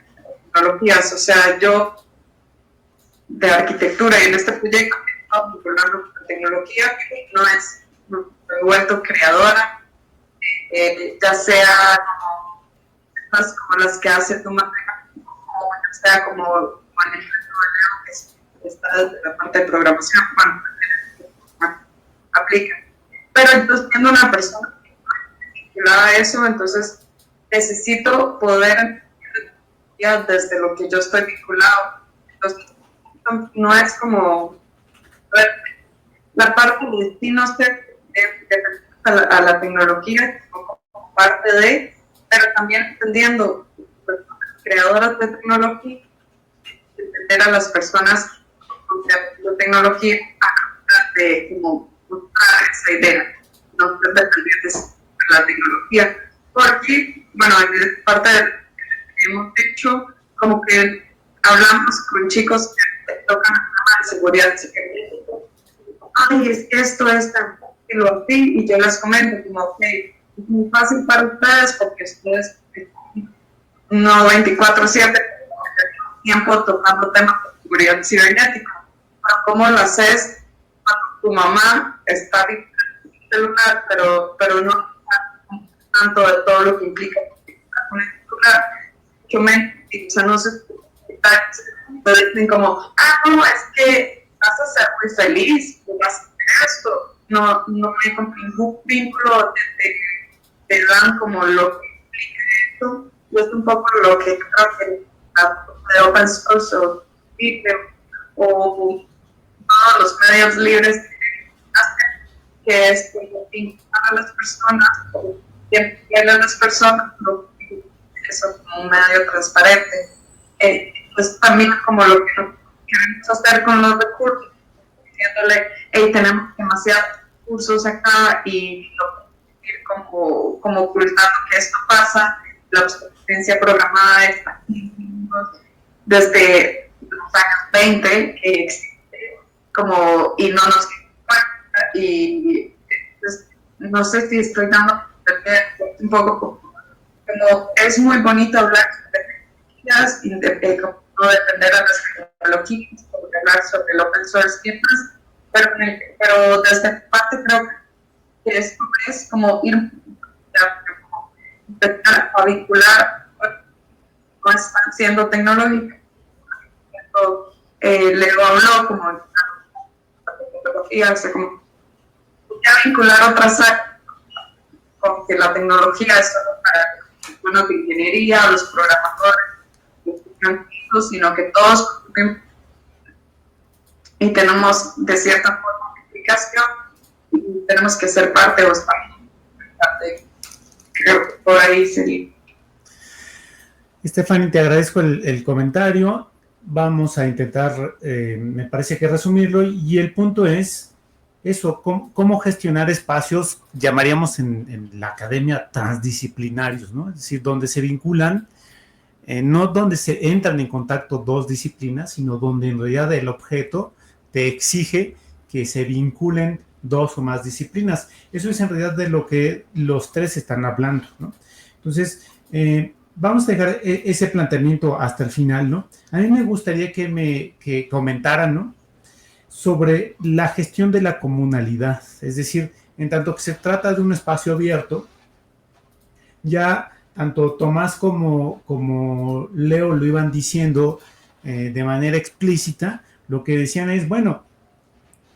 tecnologías, o sea, yo de arquitectura y en este proyecto estoy vinculando la tecnología, no me he vuelto creadora, ya sea como las que hace tu madre, o ya sea como que está desde la parte de programación, bueno, aplica. Pero yo siendo una persona vinculada a eso, entonces necesito poder desde lo que yo estoy vinculado. Entonces, no es como la parte de sí no ser a la tecnología como parte de, pero también entendiendo creadoras de tecnología, entender a las personas de tecnología de como buscar esa idea, no ser dependientes de la tecnología, porque, bueno, es parte de hemos hecho, como que hablamos con chicos que tocan el tema de seguridad cibernética. Ay, es que esto es tan fácil o así, y yo les comento como, ok, es muy fácil para ustedes porque ustedes no 24/7 tiempo tocando temas de seguridad cibernética. Pero ¿cómo lo haces cuando tu mamá está en el celular, pero no tanto de todo lo que implica una celular? O sea, no se dicen como, no, es que vas a ser muy feliz, vas a hacer esto, no hay como ningún vínculo te dan como lo que implica esto, y es un poco lo que creo que de open source o todos los medios libres hacen, que es vincular a las personas, o a las personas, eso como un medio transparente. Pues también como lo que queremos hacer con los recursos, diciéndole, tenemos demasiados recursos acá y como ocultando que esto pasa, la obsolescencia programada está desde los años 20 que existe como, y no nos y pues, no sé si estoy dando un poco como es muy bonito hablar sobre tecnologías y como no depender de las tecnologías, hablar sobre el open source y demás, pero desde mi parte creo que esto es como empezar a vincular no están siendo tecnológicas. Leo habló como tecnología, o sea, como ya vincular otras áreas con que la tecnología es solo para bueno, de ingeniería, los programadores, los científicos, sino que todos y tenemos de cierta forma una implicación y tenemos que ser parte o parte. Creo que por ahí sería. Stephanie, te agradezco el comentario. Vamos a intentar, me parece que resumirlo, y el punto es eso, cómo gestionar espacios, llamaríamos en la academia transdisciplinarios, ¿no? Es decir, donde se vinculan, no donde se entran en contacto dos disciplinas, sino donde en realidad el objeto te exige que se vinculen dos o más disciplinas. Eso es en realidad de lo que los tres están hablando, ¿no? Entonces, vamos a dejar ese planteamiento hasta el final, ¿no? A mí me gustaría que comentaran, ¿no?, sobre la gestión de la comunalidad, es decir, en tanto que se trata de un espacio abierto, ya tanto Tomás como Leo lo iban diciendo de manera explícita, lo que decían es, bueno,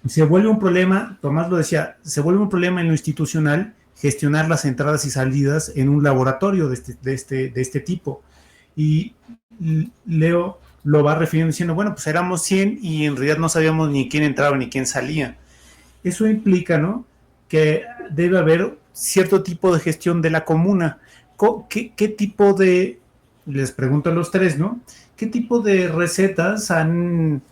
se vuelve un problema, Tomás lo decía, se vuelve un problema en lo institucional gestionar las entradas y salidas en un laboratorio de este tipo. Y Leo lo va refiriendo diciendo, bueno, pues éramos 100 y en realidad no sabíamos ni quién entraba ni quién salía. Eso implica, ¿no?, que debe haber cierto tipo de gestión de la comuna. ¿Qué tipo de, les pregunto a los tres, ¿no?, qué tipo de recetas han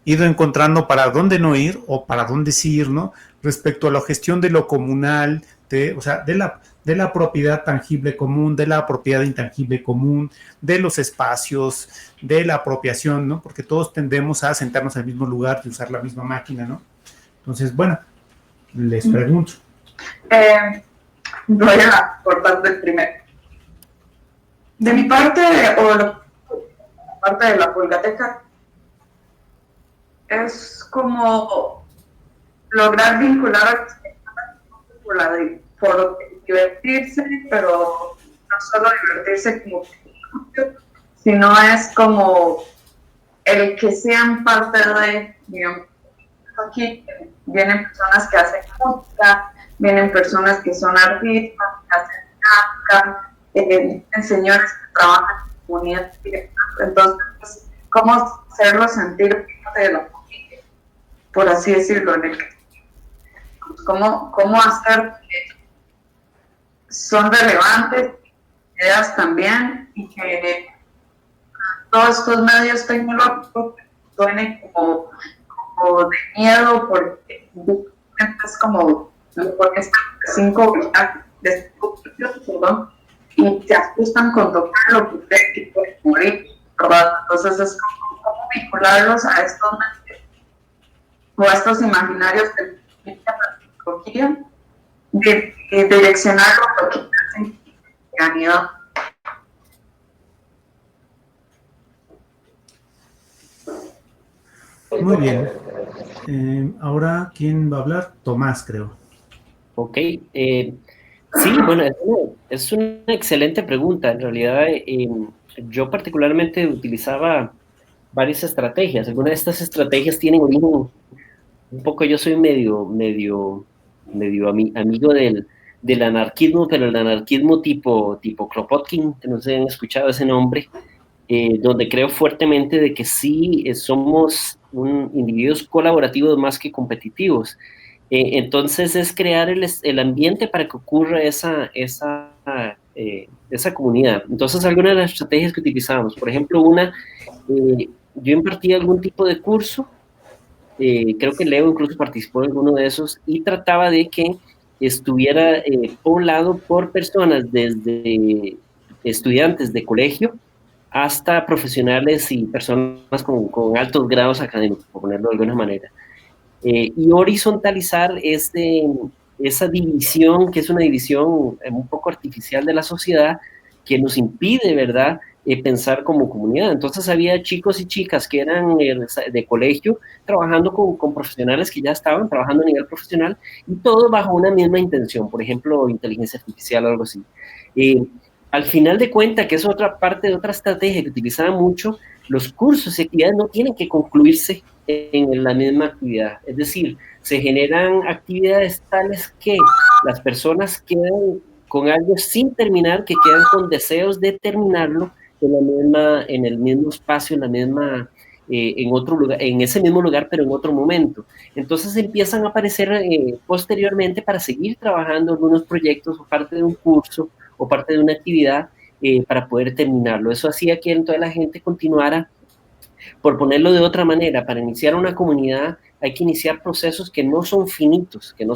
ido encontrando para dónde no ir o para dónde sí ir, ¿no?, respecto a la gestión de lo comunal, o sea, de la propiedad tangible común, de la propiedad intangible común, de los espacios, de la apropiación, ¿no? Porque todos tendemos a sentarnos al mismo lugar y usar la misma máquina, ¿no? Entonces, bueno, les pregunto. Voy a cortar del primero. De mi parte, o la parte de la Pulgateca, es como lograr vincular a las personas por divertirse, pero no solo divertirse como sino es como el que sean parte de, digamos, aquí vienen personas que hacen música, vienen personas que son artistas, que hacen música, señores que trabajan en comunidad, entonces, ¿cómo hacerlo sentir parte de la familia? Por así decirlo, en el que cómo hacer que son relevantes, ideas también, y que todos estos medios tecnológicos suenen como de miedo, porque es como porque están 5 perdón, y se asustan con tocar lo que usted que puede morir, ¿verdad? Entonces es como vincularlos a estos medios o a estos imaginarios de la tecnología, de direccionarlo a lo que hacen realidad. Muy bien. Ahora, ¿quién va a hablar? Tomás, creo. Ok. Sí, bueno, es una excelente pregunta. En realidad, yo particularmente utilizaba varias estrategias. Algunas de estas estrategias tienen origen un poco, yo soy medio amigo del anarquismo, pero el anarquismo tipo Kropotkin, que no sé si han escuchado ese nombre, donde creo fuertemente de que sí somos individuos colaborativos más que competitivos. Entonces es crear el ambiente para que ocurra esa comunidad. Entonces algunas de las estrategias que utilizamos, por ejemplo, yo impartía algún tipo de curso, creo que Leo incluso participó en alguno de esos, y trataba de que estuviera poblado por personas desde estudiantes de colegio hasta profesionales y personas con altos grados académicos, por ponerlo de alguna manera. y horizontalizar esa división, que es una división un poco artificial de la sociedad, que nos impide, ¿verdad?, pensar como comunidad. Entonces había chicos y chicas que eran de colegio trabajando con profesionales que ya estaban trabajando a nivel profesional, y todo bajo una misma intención, por ejemplo, inteligencia artificial o algo así. Al final de cuentas, que es otra parte de otra estrategia que utilizaban mucho, los cursos y actividades no tienen que concluirse en la misma actividad. Es decir, se generan actividades tales que las personas quedan con algo sin terminar, que quedan con deseos de terminarlo en el mismo espacio, en otro lugar, en ese mismo lugar, pero en otro momento. Entonces empiezan a aparecer posteriormente para seguir trabajando en unos proyectos o parte de un curso o parte de una actividad para poder terminarlo. Eso hacía que toda la gente continuara. Por ponerlo de otra manera, para iniciar una comunidad hay que iniciar procesos que no son finitos, que no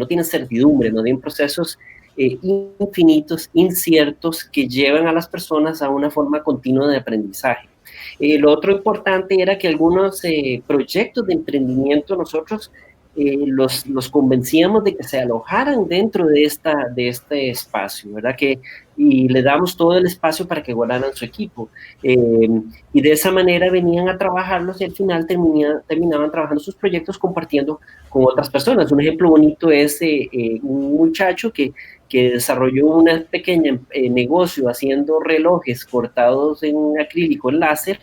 tienen certidumbre, no tienen procesos infinitos, inciertos, que llevan a las personas a una forma continua de aprendizaje. Lo otro importante era que algunos proyectos de emprendimiento nosotros los convencíamos de que se alojaran dentro de este espacio, ¿verdad? Y le damos todo el espacio para que guardaran su equipo. Y de esa manera venían a trabajarlos y al final terminaban trabajando sus proyectos compartiendo con otras personas. Un ejemplo bonito es un muchacho que desarrolló un pequeño negocio haciendo relojes cortados en acrílico, en láser.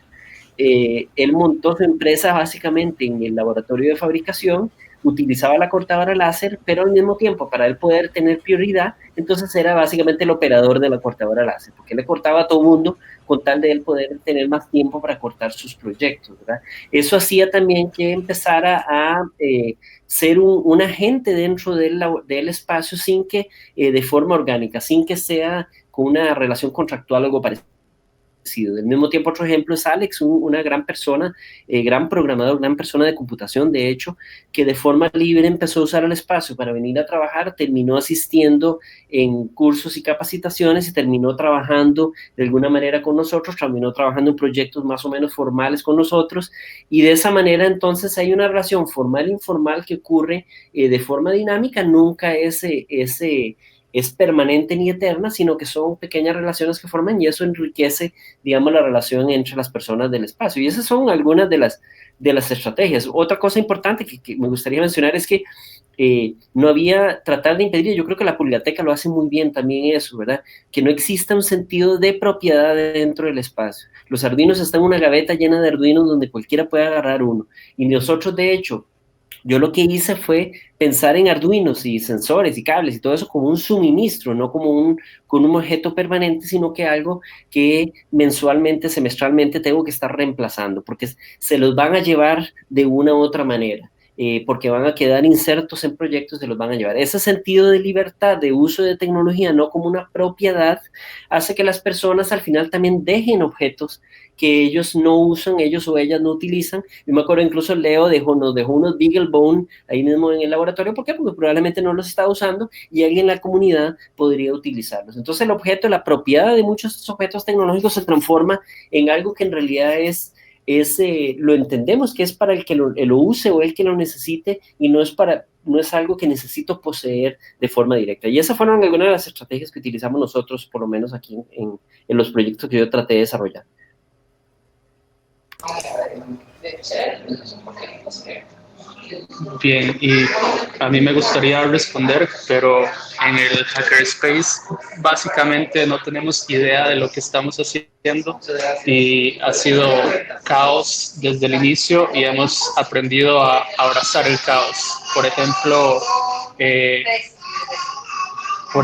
Él montó su empresa básicamente en el laboratorio de fabricación, utilizaba la cortadora láser, pero al mismo tiempo, para él poder tener prioridad, entonces era básicamente el operador de la cortadora láser, porque le cortaba a todo mundo con tal de él poder tener más tiempo para cortar sus proyectos, ¿verdad? Eso hacía también que empezara a ser un agente dentro del espacio sin que, de forma orgánica, sin que sea con una relación contractual o algo parecido. Del mismo tiempo, otro ejemplo es Alex, una gran persona, gran programador, gran persona de computación, de hecho, que de forma libre empezó a usar el espacio para venir a trabajar, terminó asistiendo en cursos y capacitaciones y terminó trabajando de alguna manera con nosotros, terminó trabajando en proyectos más o menos formales con nosotros, y de esa manera entonces hay una relación formal e informal que ocurre de forma dinámica, nunca es permanente ni eterna, sino que son pequeñas relaciones que forman y eso enriquece, digamos, la relación entre las personas del espacio. Y esas son algunas de las estrategias. Otra cosa importante que me gustaría mencionar es que no había tratar de impedir, yo creo que la Publicateca lo hace muy bien también eso, ¿verdad? Que no exista un sentido de propiedad dentro del espacio. Los Arduinos están en una gaveta llena de Arduinos donde cualquiera puede agarrar uno. Y nosotros, de hecho, yo lo que hice fue pensar en Arduinos y sensores y cables y todo eso como un suministro, no como con un objeto permanente, sino que algo que mensualmente, semestralmente tengo que estar reemplazando, porque se los van a llevar de una u otra manera. Porque van a quedar insertos en proyectos, se los van a llevar. Ese sentido de libertad, de uso de tecnología, no como una propiedad, hace que las personas al final también dejen objetos que ellos no usan, ellos o ellas no utilizan. Yo me acuerdo incluso Leo nos dejó unos BeagleBone ahí mismo en el laboratorio. ¿Por qué? Porque probablemente no los estaba usando y alguien en la comunidad podría utilizarlos. Entonces el objeto, la propiedad de muchos objetos tecnológicos se transforma en algo que en realidad lo entendemos que es para el que lo use o el que lo necesite y no es algo que necesito poseer de forma directa. Y esas fueron algunas de las estrategias que utilizamos nosotros, por lo menos aquí en los proyectos que yo traté de desarrollar. Bien, y a mí me gustaría responder, pero en el Hackerspace básicamente no tenemos idea de lo que estamos haciendo y ha sido caos desde el inicio y hemos aprendido a abrazar el caos. Por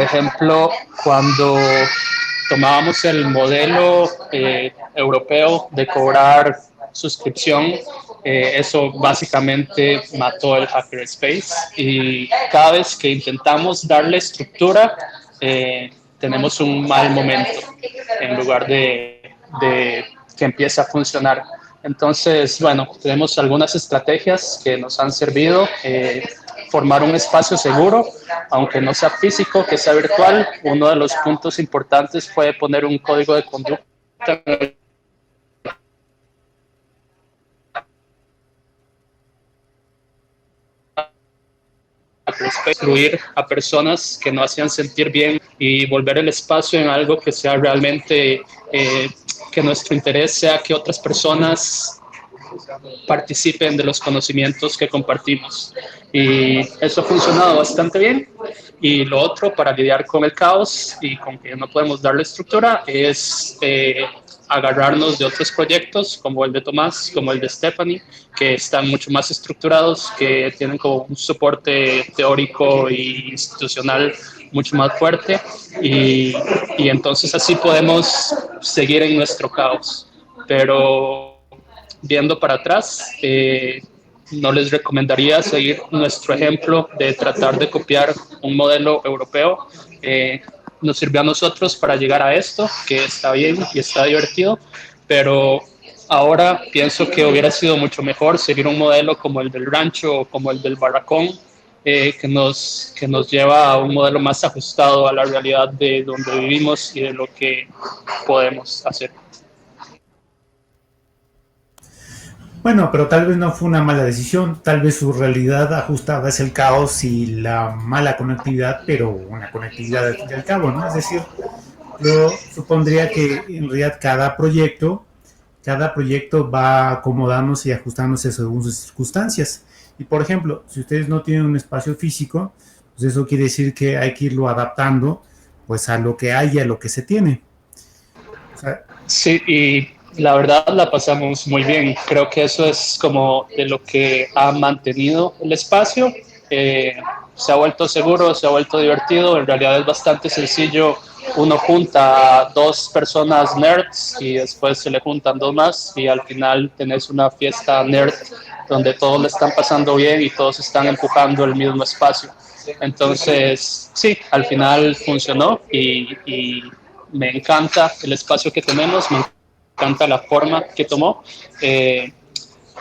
ejemplo, cuando tomábamos el modelo europeo de cobrar suscripción, eso básicamente mató el Hackerspace y cada vez que intentamos darle estructura tenemos un mal momento en lugar de que empiece a funcionar. Entonces, bueno, tenemos algunas estrategias que nos han servido. Formar un espacio seguro, aunque no sea físico, que sea virtual. Uno de los puntos importantes fue poner un código de conducta Hackerspace, incluir a personas que no hacían sentir bien y volver el espacio en algo que sea realmente, que nuestro interés sea que otras personas participen de los conocimientos que compartimos. Y eso ha funcionado bastante bien. Y lo otro, para lidiar con el caos y con que no podemos darle estructura, es agarrarnos de otros proyectos como el de Tomás, como el de Stephanie, que están mucho más estructurados, que tienen como un soporte teórico e institucional mucho más fuerte, y entonces así podemos seguir en nuestro caos. Pero viendo para atrás, no les recomendaría seguir nuestro ejemplo de tratar de copiar un modelo europeo. Nos sirvió a nosotros para llegar a esto, que está bien y está divertido, pero ahora pienso que hubiera sido mucho mejor seguir un modelo como el del rancho o como el del barracón, que nos lleva a un modelo más ajustado a la realidad de donde vivimos y de lo que podemos hacer. Bueno, pero tal vez no fue una mala decisión, tal vez su realidad ajustada es el caos y la mala conectividad, pero una conectividad del cabo, ¿no? Es decir, yo supondría que en realidad cada proyecto va acomodándose y ajustándose según sus circunstancias. Y por ejemplo, si ustedes no tienen un espacio físico, pues eso quiere decir que hay que irlo adaptando pues a lo que hay y a lo que se tiene. O sea, sí, y la verdad la pasamos muy bien. Creo que eso es como de lo que ha mantenido el espacio. Se ha vuelto seguro, se ha vuelto divertido. En realidad es bastante sencillo. Uno junta a dos personas nerds y después se le juntan dos más y al final tenés una fiesta nerd donde todos le están pasando bien y todos están empujando el mismo espacio. Entonces, sí, al final funcionó y me encanta el espacio que tenemos, me encanta la forma que tomó,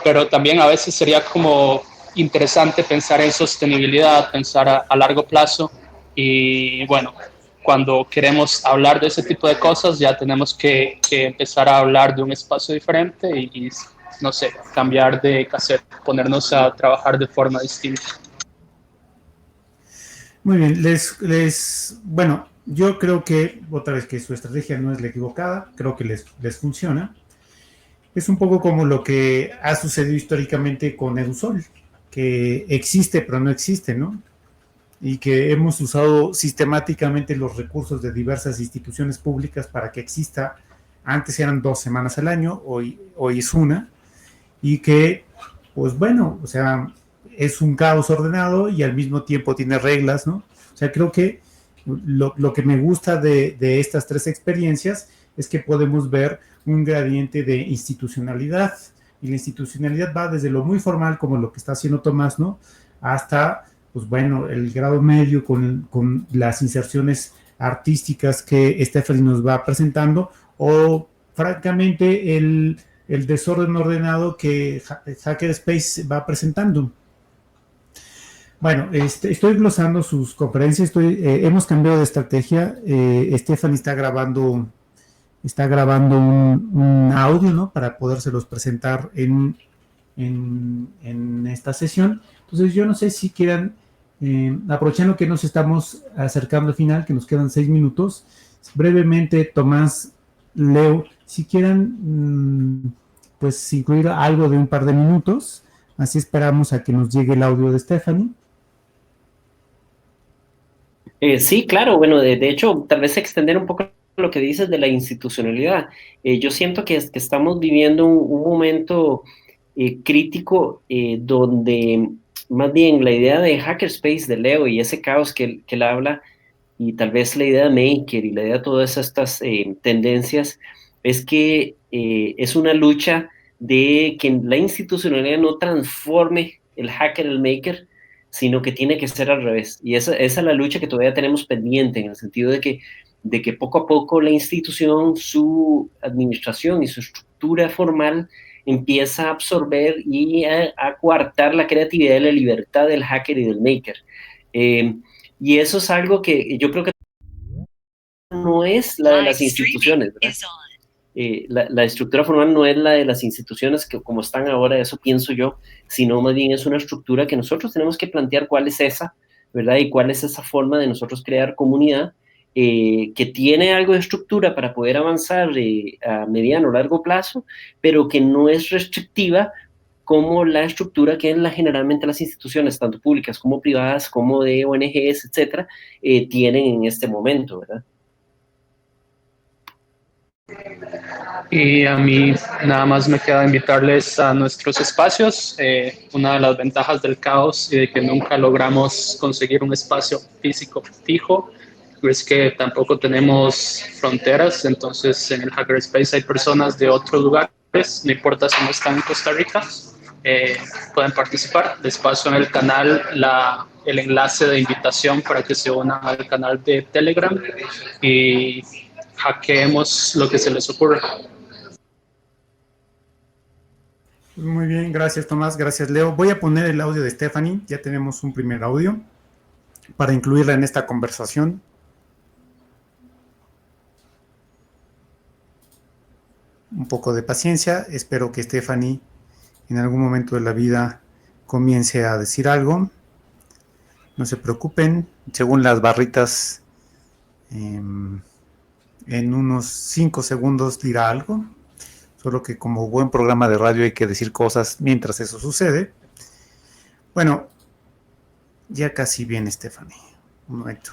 pero también a veces sería como interesante pensar en sostenibilidad, pensar a largo plazo y bueno, cuando queremos hablar de ese tipo de cosas ya tenemos que empezar a hablar de un espacio diferente y no sé, cambiar de cassette, ponernos a trabajar de forma distinta. Muy bien, bueno, yo creo que, otra vez, que su estrategia no es la equivocada, creo que les funciona. Es un poco como lo que ha sucedido históricamente con Edusol, que existe pero no existe, ¿no? Y que hemos usado sistemáticamente los recursos de diversas instituciones públicas para que exista. Antes eran 2 semanas al año, hoy es una, y que, pues bueno, o sea, es un caos ordenado y al mismo tiempo tiene reglas, ¿no? O sea, creo que lo que me gusta de estas 3 experiencias es que podemos ver un gradiente de institucionalidad, y la institucionalidad va desde lo muy formal, como lo que está haciendo Tomás, ¿no? Hasta, pues bueno, el grado medio con las inserciones artísticas que Stephanie nos va presentando, o francamente el desorden ordenado que Hackerspace va presentando. Bueno, estoy glosando sus conferencias, hemos cambiado de estrategia. Stephanie está grabando un audio, ¿no? Para podérselos presentar en esta sesión. Entonces yo no sé si quieran, aprovechando que nos estamos acercando al final, que nos quedan 6 minutos, brevemente, Tomás, Leo, si quieran, pues incluir algo de un par de minutos, así esperamos a que nos llegue el audio de Stephanie. Sí, claro, bueno, de hecho, tal vez extender un poco lo que dices de la institucionalidad. Yo siento que estamos viviendo un momento crítico donde más bien la idea de Hackerspace de Leo y ese caos que él habla, y tal vez la idea de Maker y la idea de todas estas tendencias, es que es una lucha de que la institucionalidad no transforme el hacker, el maker, sino que tiene que ser al revés. Y esa es la lucha que todavía tenemos pendiente, en el sentido de que poco a poco la institución, su administración y su estructura formal empieza a absorber y a coartar la creatividad y la libertad del hacker y del maker. Y eso es algo que yo creo que no es la de las instituciones, ¿verdad? La estructura formal no es la de las instituciones que como están ahora, eso pienso yo, sino más bien es una estructura que nosotros tenemos que plantear cuál es esa, ¿verdad? Y cuál es esa forma de nosotros crear comunidad que tiene algo de estructura para poder avanzar a mediano o largo plazo, pero que no es restrictiva como la estructura que generalmente las instituciones, tanto públicas como privadas, como de ONGs, etcétera, tienen en este momento, ¿verdad? Y a mí nada más me queda invitarles a nuestros espacios. Una de las ventajas del caos y de que nunca logramos conseguir un espacio físico fijo es que tampoco tenemos fronteras. Entonces en el Hackerspace hay personas de otros lugares, no importa si no están en Costa Rica, pueden participar. Les paso en el canal el enlace de invitación para que se unan al canal de Telegram y hackeemos lo que se les ocurra. Muy bien, gracias Tomás, gracias Leo. Voy a poner el audio de Stephanie, ya tenemos un primer audio para incluirla en esta conversación. Un poco de paciencia, espero que Stephanie en algún momento de la vida comience a decir algo. No se preocupen, según las barritas, en unos 5 segundos dirá algo. Solo que como buen programa de radio hay que decir cosas mientras eso sucede. Bueno, ya casi viene Stephanie. Un momento.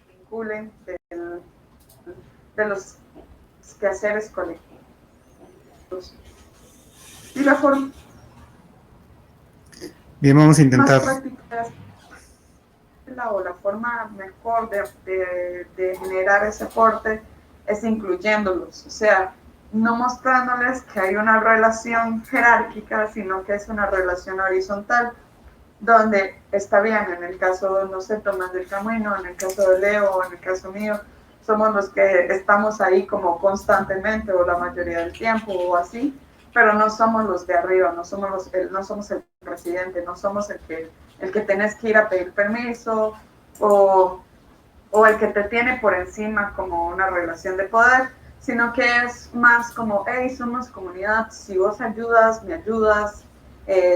Vinculen de los quehaceres colectivos. Y la forma Bien, vamos a intentar. más práctica o la forma mejor de generar ese aporte es incluyéndolos, o sea, no mostrándoles que hay una relación jerárquica, sino que es una relación horizontal, donde está bien, en el caso, no sé, Tomás del Camino, en el caso de Leo, o en el caso mío, somos los que estamos ahí como constantemente, o la mayoría del tiempo, o así, pero no somos los de arriba, no somos el presidente, no somos el que tenés que ir a pedir permiso, o el que te tiene por encima como una relación de poder, sino que es más como, hey, somos comunidad, si vos ayudas, me ayudas,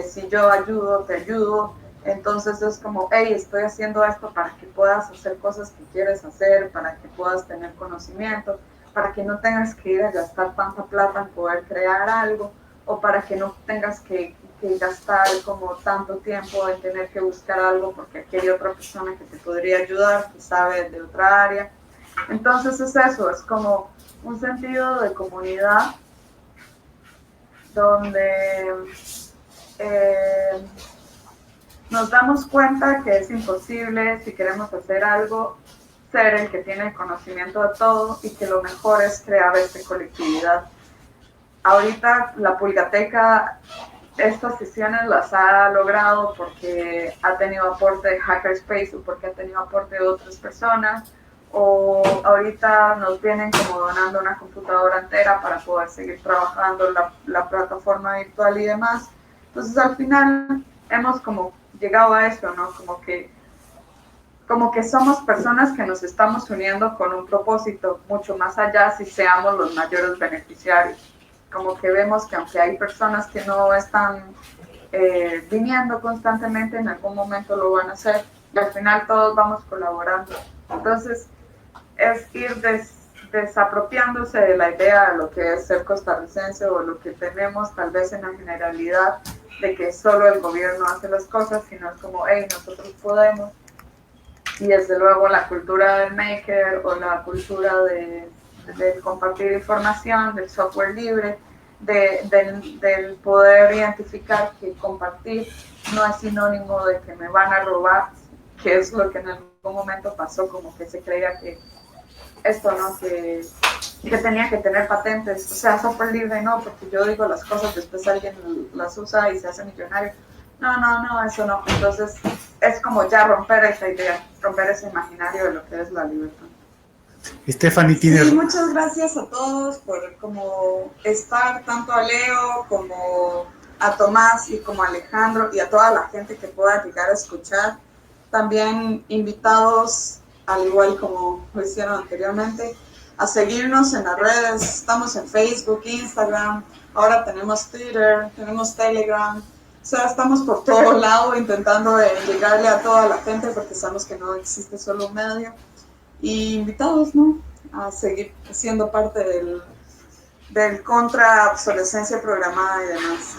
si yo ayudo, te ayudo. Entonces es como, hey, estoy haciendo esto para que puedas hacer cosas que quieres hacer, para que puedas tener conocimiento, para que no tengas que ir a gastar tanta plata en poder crear algo, o para que no tengas que gastar como tanto tiempo en tener que buscar algo porque aquí hay otra persona que te podría ayudar, que sabe de otra área. Entonces es eso, es como un sentido de comunidad donde nos damos cuenta que es imposible, si queremos hacer algo, ser el que tiene el conocimiento de todo y que lo mejor es crear esta colectividad. Ahorita la Pulgateca estas sesiones las ha logrado porque ha tenido aporte de Hackerspace o porque ha tenido aporte de otras personas, o ahorita nos vienen como donando una computadora entera para poder seguir trabajando la plataforma virtual y demás. Entonces al final hemos como llegado a eso, ¿no? Como que somos personas que nos estamos uniendo con un propósito mucho más allá si seamos los mayores beneficiarios. Como que vemos que aunque hay personas que no están viniendo constantemente, en algún momento lo van a hacer y al final todos vamos colaborando. Entonces es ir desapropiándose de la idea de lo que es ser costarricense o lo que tenemos tal vez en la generalidad de que solo el gobierno hace las cosas, sino es como, hey, nosotros podemos. Y desde luego la cultura del maker o la cultura de compartir información, del software libre, del poder identificar que compartir no es sinónimo de que me van a robar, que es lo que en algún momento pasó, como que se creía que esto, ¿no? Que tenía que tener patentes, o sea, software libre no, porque yo digo las cosas, después alguien las usa y se hace millonario. No, eso no. Entonces es como ya romper esa idea, romper ese imaginario de lo que es la libertad. Stephanie tiene... Sí, muchas gracias a todos por como estar, tanto a Leo como a Tomás y como a Alejandro y a toda la gente que pueda llegar a escuchar. También invitados, al igual como lo hicieron anteriormente, a seguirnos en las redes. Estamos en Facebook, Instagram, ahora tenemos Twitter, tenemos Telegram. O sea, estamos por todo lado intentando llegarle a toda la gente porque sabemos que no existe solo un medio. Y invitados, ¿no?, a seguir siendo parte del contra obsolescencia programada y demás.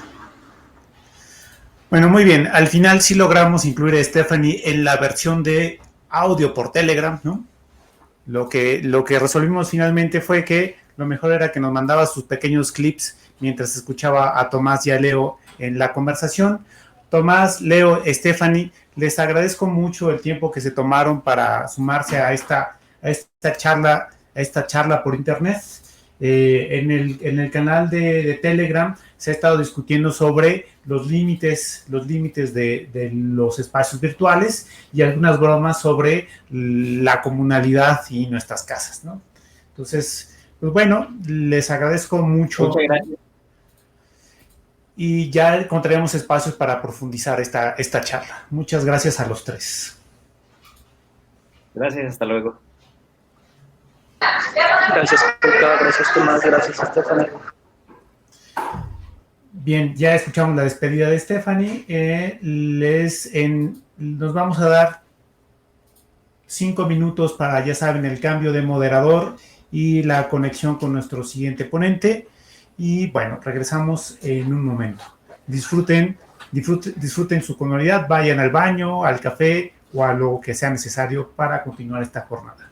Bueno, muy bien. Al final sí logramos incluir a Stephanie en la versión de audio por Telegram, ¿no? Lo que resolvimos finalmente fue que lo mejor era que nos mandaba sus pequeños clips mientras escuchaba a Tomás y a Leo en la conversación. Tomás, Leo, Stephanie, les agradezco mucho el tiempo que se tomaron para sumarse a esta charla por internet. En el canal de Telegram se ha estado discutiendo sobre los límites de los espacios virtuales y algunas bromas sobre la comunalidad y nuestras casas, ¿no? Entonces, pues bueno, les agradezco mucho. Muchas gracias. Y ya encontraremos espacios para profundizar esta charla. Muchas gracias a los tres. Gracias, hasta luego. Gracias, Puka, gracias, Tomás, gracias, Stephanie. Bien, ya escuchamos la despedida de Stephanie. Nos vamos a dar 5 minutos para, ya saben, el cambio de moderador y la conexión con nuestro siguiente ponente. Y bueno, regresamos en un momento. Disfruten su comodidad, vayan al baño, al café o a lo que sea necesario para continuar esta jornada.